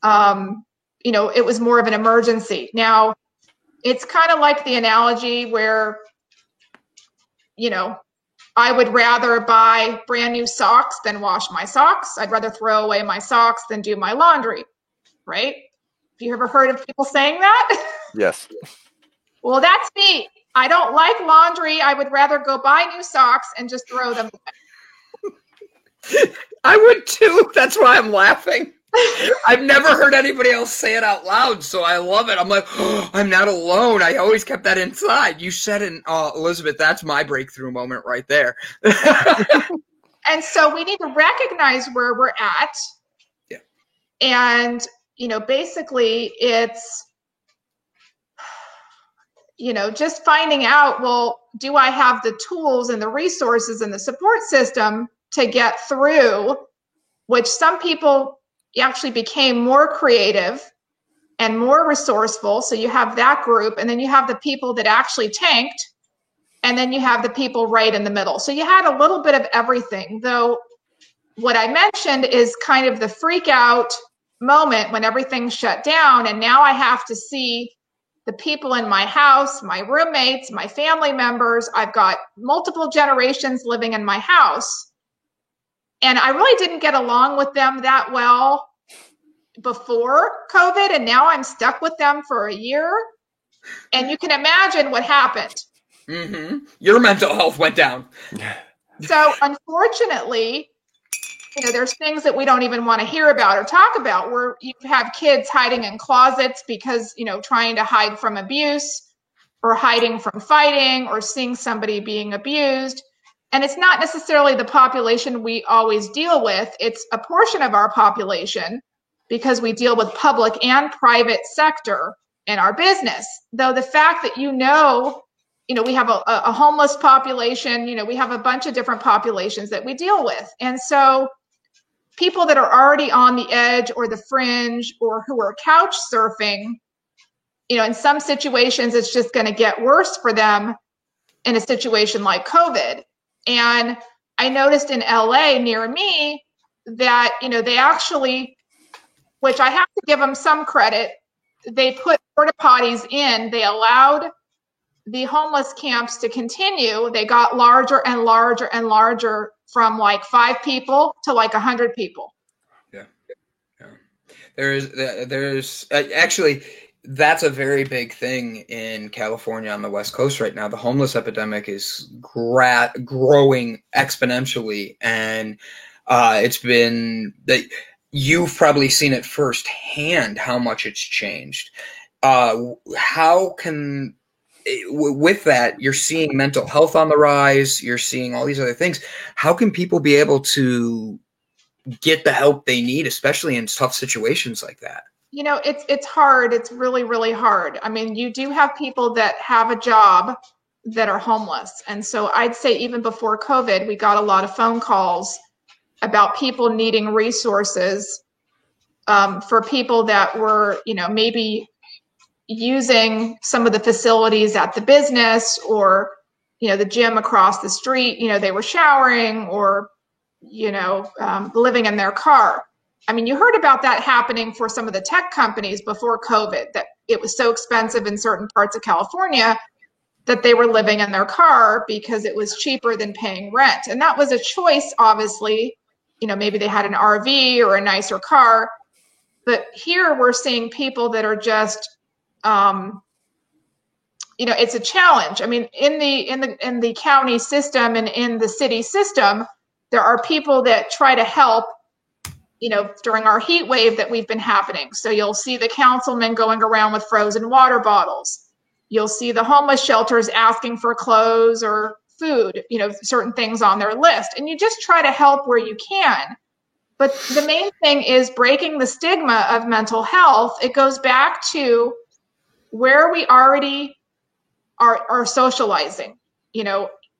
It was more of an emergency. Now, it's kind of like the analogy where, I would rather buy brand new socks than wash my socks. I'd rather throw away my socks than do my laundry, right? Have you ever heard of people saying that? Yes. Well, that's me. I don't like laundry. I would rather go buy new socks and just throw them away. I would too. That's why I'm laughing. I've never heard anybody else say it out loud, so I love it. I'm like, oh, I'm not alone. I always kept that inside. You said it, Elizabeth, that's my breakthrough moment right there. And so we need to recognize where we're at. Yeah. And, basically it's, just finding out, well, do I have the tools and the resources and the support system to get through, which some people actually became more creative and more resourceful. So you have that group, and then you have the people that actually tanked, and then you have the people right in the middle. So you had a little bit of everything, though what I mentioned is kind of the freak out moment when everything shut down, and now I have to see the people in my house, my roommates, my family members. I've got multiple generations living in my house, and I really didn't get along with them that well before COVID, and now I'm stuck with them for a year, and you can imagine what happened. Mm-hmm. Your mental health went down. So unfortunately, there's things that we don't even want to hear about or talk about, where you have kids hiding in closets because, trying to hide from abuse, or hiding from fighting, or seeing somebody being abused. And it's not necessarily the population we always deal with. It's a portion of our population, because we deal with public and private sector in our business. Though the fact that, we have a homeless population, we have a bunch of different populations that we deal with. And so people that are already on the edge or the fringe, or who are couch surfing, in some situations, it's just going to get worse for them in a situation like COVID. And I noticed in LA near me that, they actually, which I have to give them some credit, they put porta potties in. They allowed the homeless camps to continue. They got larger and larger and larger, from like 5 people to like 100 people. Yeah. There's actually, that's a very big thing in California on the West Coast right now. The homeless epidemic is growing exponentially, and it's been that you've probably seen it firsthand how much it's changed. How can with that, you're seeing mental health on the rise. You're seeing all these other things. How can people be able to get the help they need, especially in tough situations like that? It's hard. It's really, really hard. I mean, you do have people that have a job that are homeless. And so I'd say even before COVID, we got a lot of phone calls about people needing resources for people that were, maybe using some of the facilities at the business or, the gym across the street, they were showering or, living in their car. I mean, you heard about that happening for some of the tech companies before COVID, that it was so expensive in certain parts of California that they were living in their car because it was cheaper than paying rent. And that was a choice, obviously. Maybe they had an RV or a nicer car. But here we're seeing people that are just, it's a challenge. I mean, in the county system and in the city system, there are people that try to help, during our heat wave that we've been happening. So you'll see the councilmen going around with frozen water bottles. You'll see the homeless shelters asking for clothes or food, certain things on their list. And you just try to help where you can. But the main thing is breaking the stigma of mental health. It goes back to where we already are socializing.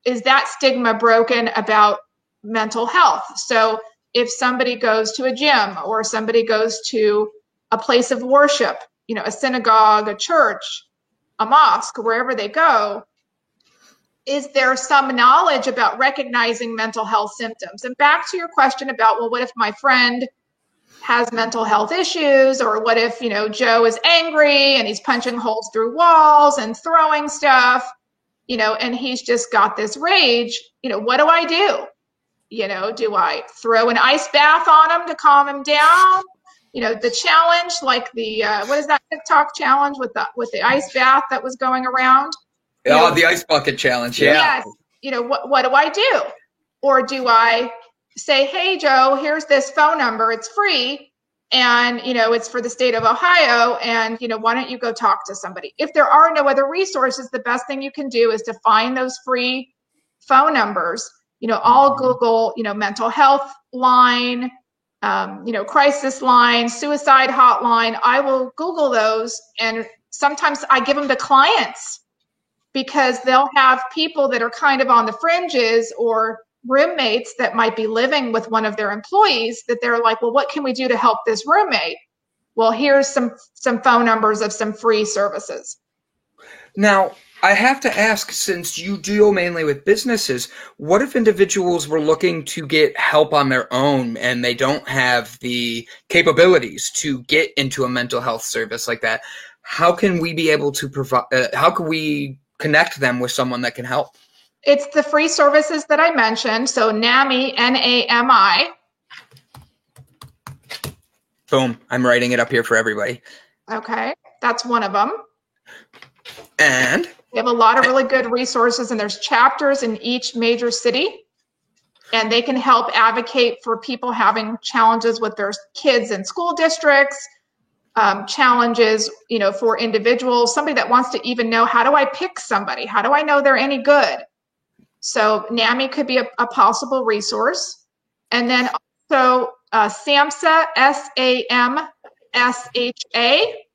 Is that stigma broken about mental health? So if somebody goes to a gym or somebody goes to a place of worship, a synagogue, a church, a mosque, wherever they go, is there some knowledge about recognizing mental health symptoms? And back to your question about, well, what if my friend has mental health issues? Or what if, Joe is angry and he's punching holes through walls and throwing stuff, and he's just got this rage, what do I do? Do I throw an ice bath on him to calm him down? The challenge, like the what is that TikTok challenge with the ice bath that was going around? The ice bucket challenge. Yeah. Yes. What do I do? Or do I say, hey, Joe, here's this phone number. It's free. And, it's for the state of Ohio. And, why don't you go talk to somebody? If there are no other resources, the best thing you can do is to find those free phone numbers. I'll Google, mental health line, crisis line, suicide hotline. I will Google those. And sometimes I give them to clients because they'll have people that are kind of on the fringes or roommates that might be living with one of their employees that they're like, well, what can we do to help this roommate? Well, here's some phone numbers of some free services. Now, I have to ask, since you deal mainly with businesses, what if individuals were looking to get help on their own and they don't have the capabilities to get into a mental health service like that? How can we be able to provide, how can we connect them with someone that can help? It's the free services that I mentioned. So NAMI, N-A-M-I. Boom. I'm writing it up here for everybody. Okay. That's one of them. And we have a lot of really good resources, and there's chapters in each major city, and they can help advocate for people having challenges with their kids in school districts, challenges, for individuals, somebody that wants to even know, how do I pick somebody? How do I know they're any good? So NAMI could be a possible resource. And then also SAMHSA, S-A-M-S-H-A.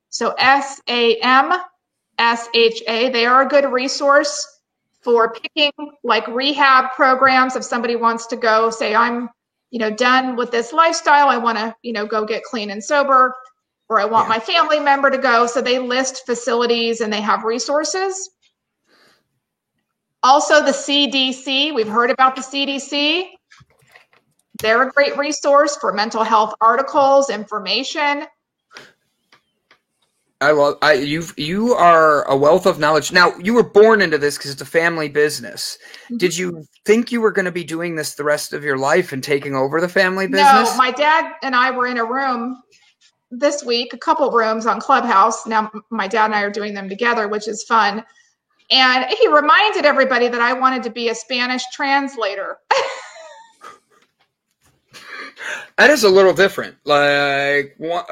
So S-A-M-S-H-A. They are a good resource for picking like rehab programs. If somebody wants to go, say, I'm, done with this lifestyle, I want to, go get clean and sober, or I want my family member to go. So they list facilities and they have resources. Also, the CDC, we've heard about the CDC. They're a great resource for mental health articles, information. You are a wealth of knowledge. Now, you were born into this because it's a family business. Mm-hmm. Did you think you were going to be doing this the rest of your life and taking over the family business? No, my dad and I were in a room this week, a couple rooms on Clubhouse. Now, my dad and I are doing them together, which is fun. And he reminded everybody that I wanted to be a Spanish translator. That is a little different. I told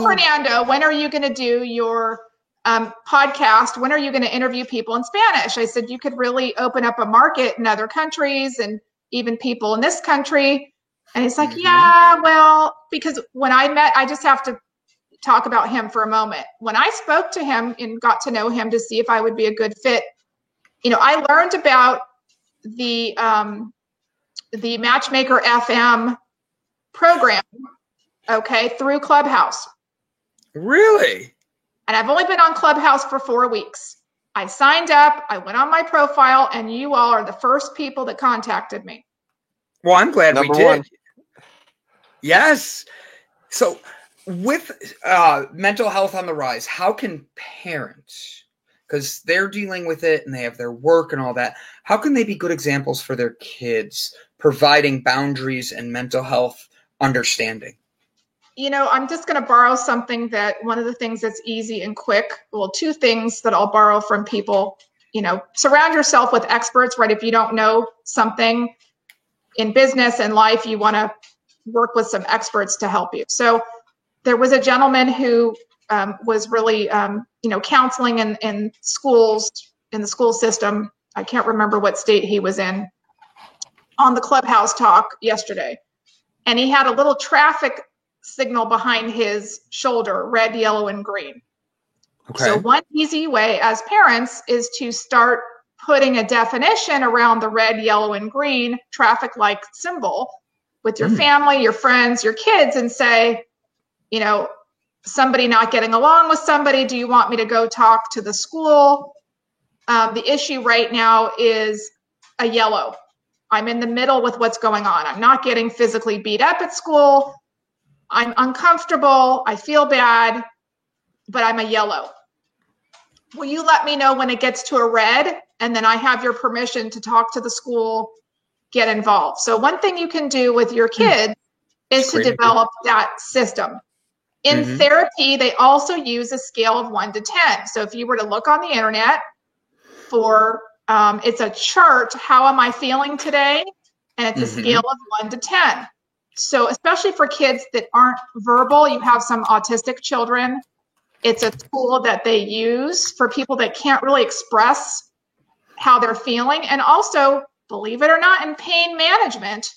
Fernando, when are you going to do your podcast, when are you going to interview people in Spanish? I said, you could really open up a market in other countries and even people in this country. And he's like, yeah, well, because when I just have to talk about him for a moment. When I spoke to him and got to know him to see if I would be a good fit, I learned about the Matchmaker FM program, through Clubhouse. Really? And I've only been on Clubhouse for 4 weeks. I signed up, I went on my profile, and you all are the first people that contacted me. Well, I'm glad Number we did. one. Yes. So with mental health on the rise, how can parents, because they're dealing with it and they have their work and all that, how can they be good examples for their kids, providing boundaries and mental health understanding? I'm just going to borrow something that one of the things that's easy and quick. Well, 2 things that I'll borrow from people. Surround yourself with experts, right? If you don't know something in business and life, you want to work with some experts to help you. So there was a gentleman who was really, counseling in schools, in the school system. I can't remember what state he was in, on the Clubhouse talk yesterday. And he had a little traffic signal behind his shoulder, red, yellow, and green. Okay. So one easy way as parents is to start putting a definition around the red, yellow, and green traffic-like symbol with your family, your friends, your kids, and say, somebody not getting along with somebody, do you want me to go talk to the school? The issue right now is a yellow. I'm in the middle with what's going on. I'm not getting physically beat up at school. I'm uncomfortable. I feel bad, but I'm a yellow. Will you let me know when it gets to a red? And then I have your permission to talk to the school, get involved. So one thing you can do with your kids is to develop that system. In therapy, they also use a scale of 1 to 10. So if you were to look on the internet for, it's a chart, how am I feeling today? And it's a scale of 1 to 10. So especially for kids that aren't verbal, you have some autistic children. It's a tool that they use for people that can't really express how they're feeling. And also, believe it or not, in pain management,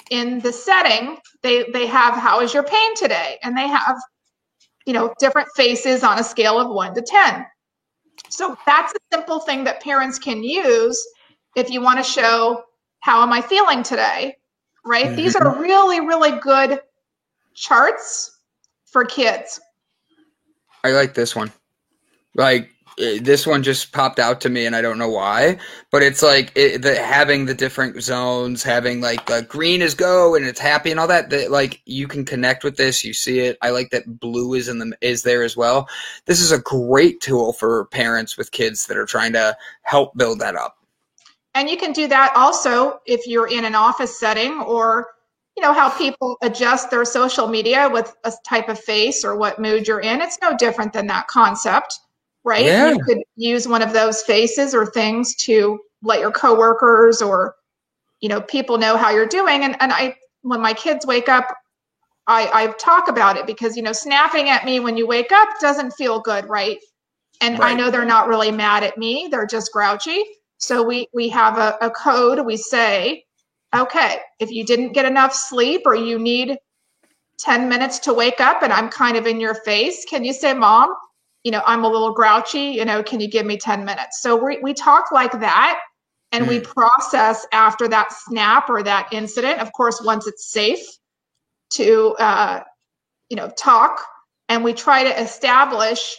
in the setting, they have, how is your pain today? And they have, different faces on a scale of 1 to 10. So that's a simple thing that parents can use if you want to show, how am I feeling today? Right? These are really, really good charts for kids. I like this one. Like, this one just popped out to me, and I don't know why, but it's like having the different zones, having like green is go and it's happy and all that. Like, you can connect with this. You see it. I like that blue is there as well. This is a great tool for parents with kids that are trying to help build that up. And you can do that also if you're in an office setting, or how people adjust their social media with a type of face or what mood you're in. It's no different than that concept, right? Yeah. You could use one of those faces or things to let your coworkers or, people know how you're doing. And when my kids wake up, I talk about it because, snapping at me when you wake up doesn't feel good, right? And right. I know they're not really mad at me. They're just grouchy. So we have a code. We say, okay, if you didn't get enough sleep or you need 10 minutes to wake up and I'm kind of in your face, can you say, Mom, I'm a little grouchy, can you give me 10 minutes? So we talk like that, and we process after that snap or that incident. Of course, once it's safe to, talk, and we try to establish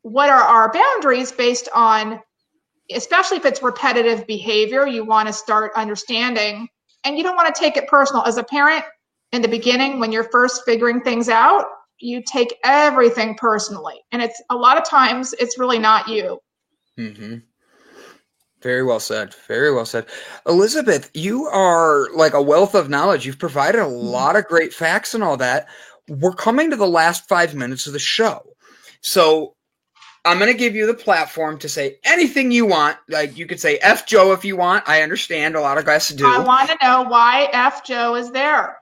what are our boundaries based on, especially if it's repetitive behavior, you want to start understanding, and you don't want to take it personal. As a parent, in the beginning, when you're first figuring things out, you take everything personally. And it's a lot of times it's really not you. Mm-hmm. Very well said. Very well said. Elizabeth, you are like a wealth of knowledge. You've provided a lot of great facts and all that. We're coming to the last 5 minutes of the show. So I'm going to give you the platform to say anything you want. Like, you could say F Joe if you want. I understand a lot of guys do. I want to know why F Joe is there.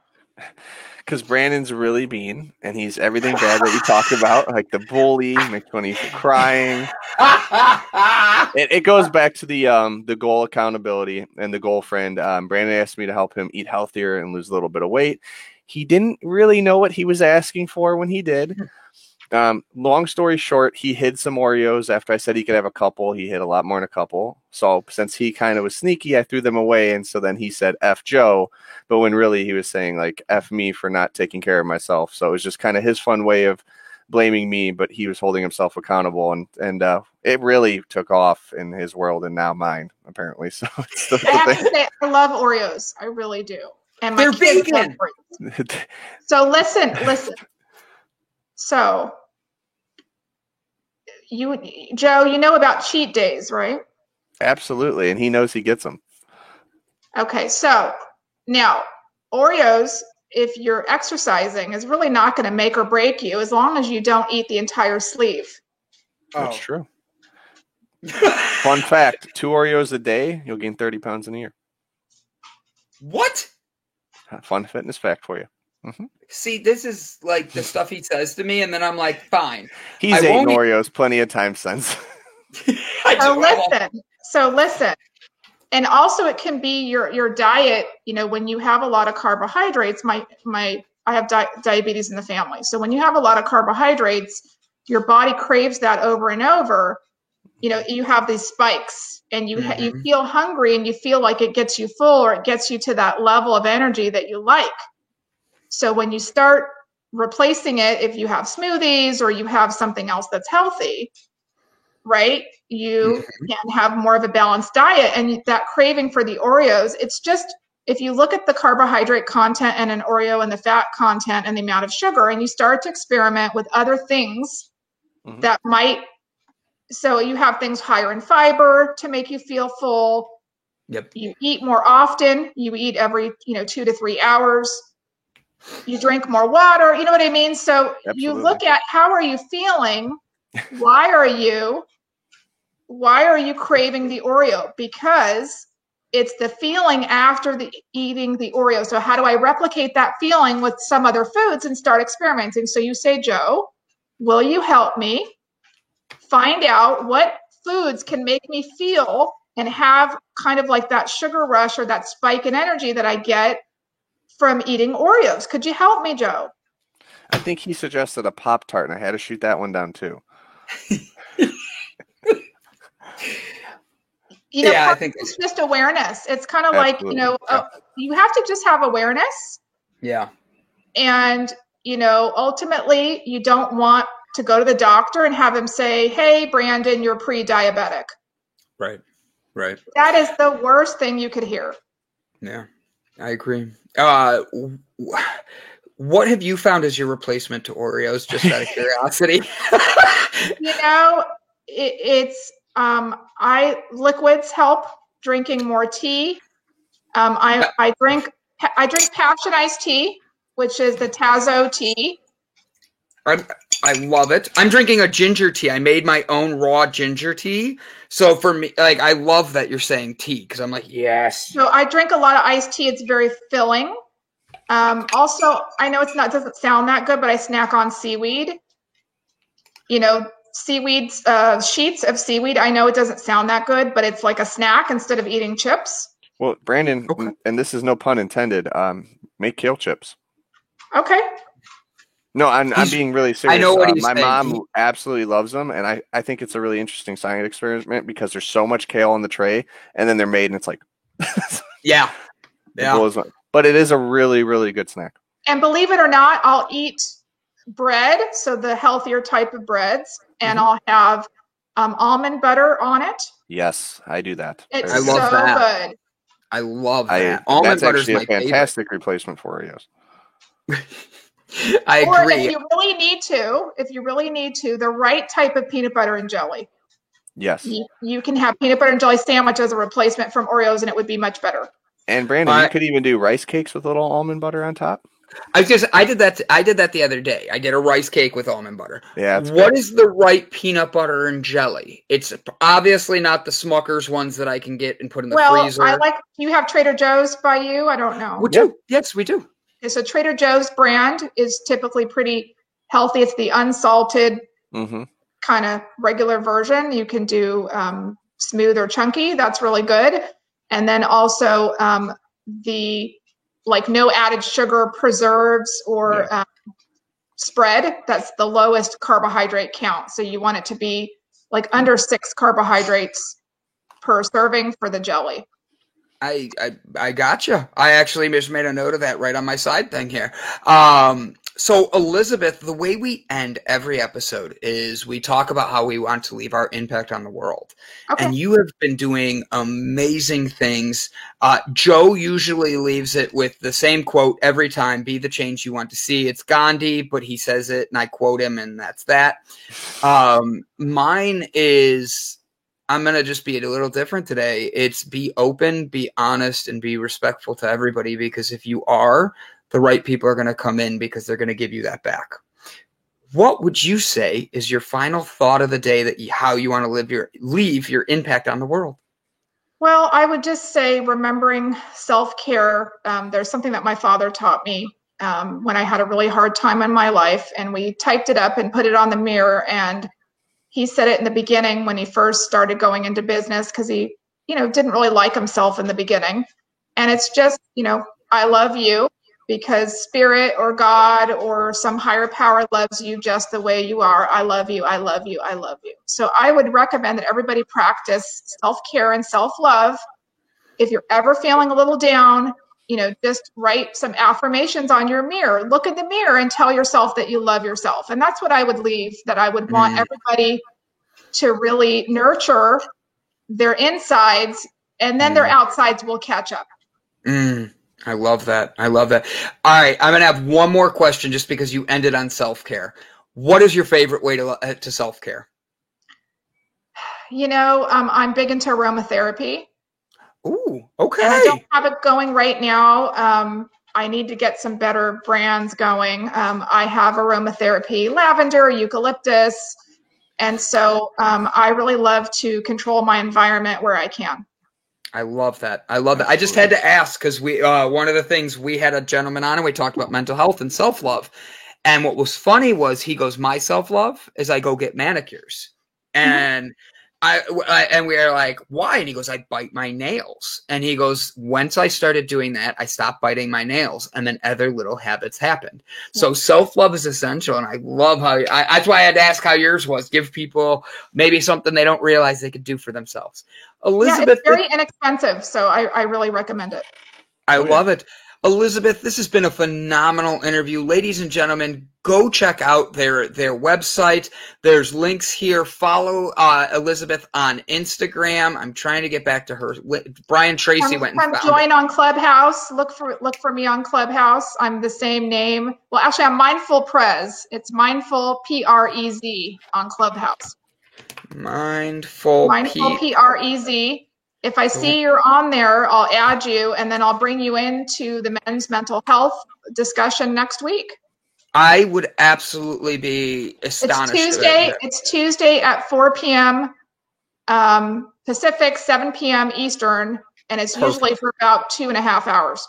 because Brandon's really mean, and he's everything bad that we talked about, like the bully, makes fun of you for crying. It goes back to the goal accountability and the goal friend. Brandon asked me to help him eat healthier and lose a little bit of weight. He didn't really know what he was asking for when he did. Long story short, he hid some Oreos after I said he could have a couple. He hid a lot more than a couple. So since he kind of was sneaky, I threw them away. And so then he said, F Joe. But when really he was saying like, F me for not taking care of myself. So it was just kind of his fun way of blaming me, but he was holding himself accountable. And it really took off in his world and now mine, apparently. So it's I have to say, I love Oreos. I really do. And my kids love Oreos. So listen. So Joe, you know about cheat days, right? Absolutely. And he knows he gets them. Okay. So now Oreos, if you're exercising, is really not going to make or break you as long as you don't eat the entire sleeve. That's true. Fun fact, 2 Oreos a day, you'll gain 30 pounds in a year. What? Fun fitness fact for you. Mm-hmm. See, this is like the stuff he says to me, and then I'm like, fine. He's eaten Oreos plenty of times since. So listen. And also it can be your diet, you know, when you have a lot of carbohydrates, I have diabetes in the family. So when you have a lot of carbohydrates, your body craves that over and over. You know, you have these spikes and you feel hungry and you feel like it gets you full or it gets you to that level of energy that you like. So when you start replacing it, if you have smoothies or you have something else that's healthy, right, you can have more of a balanced diet. And that craving for the Oreos, it's just, if you look at the carbohydrate content and an Oreo and the fat content and the amount of sugar, and you start to experiment with other things that might, so you have things higher in fiber to make you feel full. Yep. You eat more often. You eat every, 2 to 3 hours. You drink more water. You know what I mean? So you look at how are you feeling? Why are you craving the Oreo? Because it's the feeling after eating the Oreo. So how do I replicate that feeling with some other foods and start experimenting? So you say, Joe, will you help me find out what foods can make me feel and have kind of like that sugar rush or that spike in energy that I get from eating Oreos? Could you help me, Joe? I think he suggested a Pop-Tart, and I had to shoot that one down too. I think it's just awareness. It's kind of like, you have to just have awareness. Yeah. And, ultimately you don't want to go to the doctor and have him say, hey, Brandon, you're pre-diabetic. Right. That is the worst thing you could hear. Yeah, I agree. What have you found as your replacement to Oreos, just out of curiosity? Liquids help. Drinking more tea. I drink passion iced tea, which is the Tazo tea. I love it. I'm drinking a ginger tea. I made my own raw ginger tea. So for me, I love that you're saying tea because I'm like, yes. So I drink a lot of iced tea. It's very filling. Also, I know it doesn't sound that good, but I snack on seaweed. Seaweed, sheets of seaweed. I know it doesn't sound that good, but it's like a snack instead of eating chips. Well, Brandon, and this is no pun intended, make kale chips. Okay. No, I'm being really serious. I know what he's my saying. mom absolutely loves them, and I think it's a really interesting science experiment because there's so much kale on the tray, and then they're made, and it's like... Yeah. But it is a really, really good snack. And believe it or not, I'll eat bread, so the healthier type of breads, and I'll have almond butter on it. Yes, I do that. It's I love that. Good. I love that. Almond butter is my fantastic replacement for Oreos. I agree. Or if you really need to, the right type of peanut butter and jelly. Yes. You can have peanut butter and jelly sandwich as a replacement from Oreos, and it would be much better. And Brandon, you could even do rice cakes with a little almond butter on top. I did that the other day. I did a rice cake with almond butter. Yeah. What is the right peanut butter and jelly? It's obviously not the Smucker's ones that I can get and put in the freezer. Do you have Trader Joe's by you? I don't know. We do. Yes, we do. So Trader Joe's brand is typically pretty healthy. It's the unsalted kind of regular version. You can do smooth or chunky. That's really good. And then also the no added sugar preserves or spread. That's the lowest carbohydrate count. So you want it to be like under 6 carbohydrates per serving for the jelly. I gotcha. I actually just made a note of that right on my side thing here. So Elizabeth, the way we end every episode is we talk about how we want to leave our impact on the world. Okay. And you have been doing amazing things. Joe usually leaves it with the same quote every time, be the change you want to see. It's Gandhi, but he says it and I quote him and that's that. Mine is, I'm going to just be a little different today. It's be open, be honest, and be respectful to everybody, because if you are, the right people are going to come in because they're going to give you that back. What would you say is your final thought of the day that how you want to leave your impact on the world? Well, I would just say remembering self-care. There's something that my father taught me when I had a really hard time in my life, and we typed it up and put it on the mirror. And he said it in the beginning when he first started going into business, because he, didn't really like himself in the beginning. And it's just, I love you, because spirit or God or some higher power loves you just the way you are. I love you. I love you. I love you. So I would recommend that everybody practice self-care and self-love. If you're ever feeling a little down, just write some affirmations on your mirror. Look in the mirror and tell yourself that you love yourself. And that's what I would leave, that I would want everybody to really nurture their insides, and then their outsides will catch up. I love that. I love that. All right. I'm going to have one more question just because you ended on self-care. What is your favorite way to self-care? I'm big into aromatherapy. Ooh, okay. And I don't have it going right now. I need to get some better brands going. I have aromatherapy, lavender, eucalyptus. And so I really love to control my environment where I can. I love that. I love that. I just had to ask because we one of the things, we had a gentleman on and we talked about mental health and self-love. And what was funny was he goes, my self-love is I go get manicures. And and we are like, why? And he goes, I bite my nails. And he goes, once I started doing that, I stopped biting my nails, and then other little habits happened. So self-love is essential. And I love how that's why I had to ask how yours was. Give people maybe something they don't realize they could do for themselves. Elizabeth, it's very inexpensive, so I really recommend it. I love it. Elizabeth, this has been a phenomenal interview. Ladies and gentlemen, go check out their website. There's links here. Follow Elizabeth on Instagram. I'm trying to get back to her. Brian Tracy went and found join on Clubhouse. Look for me on Clubhouse. I'm the same name. Well, actually, I'm Mindful Prez. It's Mindful Prez on Clubhouse. Mindful Prez. If I see you're on there, I'll add you, and then I'll bring you into the men's mental health discussion next week. I would absolutely be astonished. It's Tuesday at 4 p.m. Pacific, 7 p.m. Eastern, and it's usually for about 2.5 hours.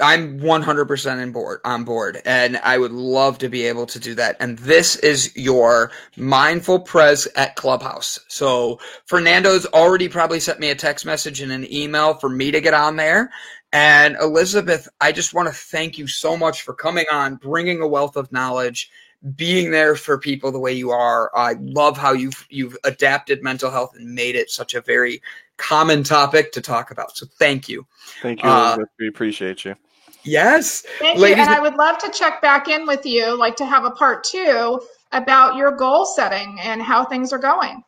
I'm 100% on board, and I would love to be able to do that. And this is your Mindful Prez at Clubhouse. So Fernando's already probably sent me a text message and an email for me to get on there. And Elizabeth, I just want to thank you so much for coming on, bringing a wealth of knowledge, being there for people the way you are. I love how you've adapted mental health and made it such a very common topic to talk about. So thank you. Thank you, Elizabeth. We appreciate you. Yes. Thank you. And I would love to check back in with you, like to have a part 2 about your goal setting and how things are going.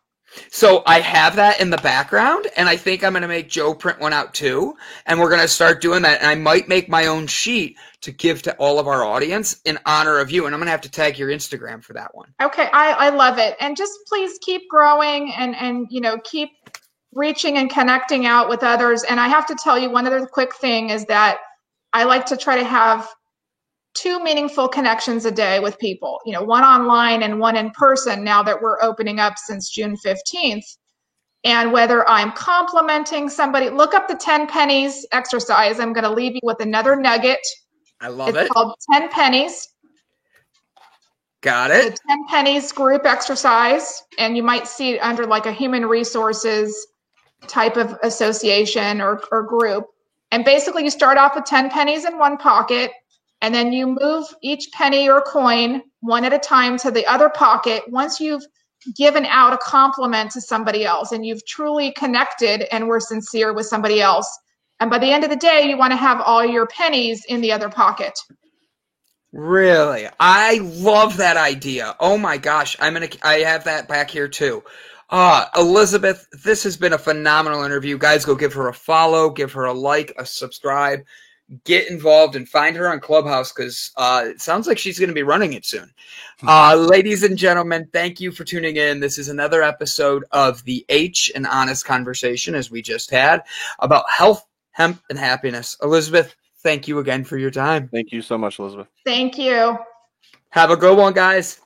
So I have that in the background, and I think I'm going to make Joe print one out too. And we're going to start doing that. And I might make my own sheet to give to all of our audience in honor of you. And I'm going to have to tag your Instagram for that one. Okay. I love it. And just please keep growing and keep reaching and connecting out with others. And I have to tell you, one other quick thing is that I like to try to have 2 meaningful connections a day with people, one online and one in person now that we're opening up since June 15th. And whether I'm complimenting somebody, look up the 10 pennies exercise. I'm going to leave you with another nugget. I love It's it. called 10 Pennies. Got The it. 10 Pennies group exercise, and you might see it under like a human resources type of association or group. And basically you start off with 10 pennies in one pocket, and then you move each penny or coin one at a time to the other pocket once you've given out a compliment to somebody else and you've truly connected and were sincere with somebody else. And by the end of the day, you want to have all your pennies in the other pocket. Really? I love that idea. Oh my gosh. I have that back here too. Elizabeth, this has been a phenomenal interview. Guys, go give her a follow, give her a like, a subscribe, get involved, and find her on Clubhouse because it sounds like she's going to be running it soon. Ladies and gentlemen, thank you for tuning in. This is another episode of the H and Honest Conversation, as we just had, about health, hemp, and happiness. Elizabeth, thank you again for your time. Thank you so much, Elizabeth. Thank you. Have a good one, guys.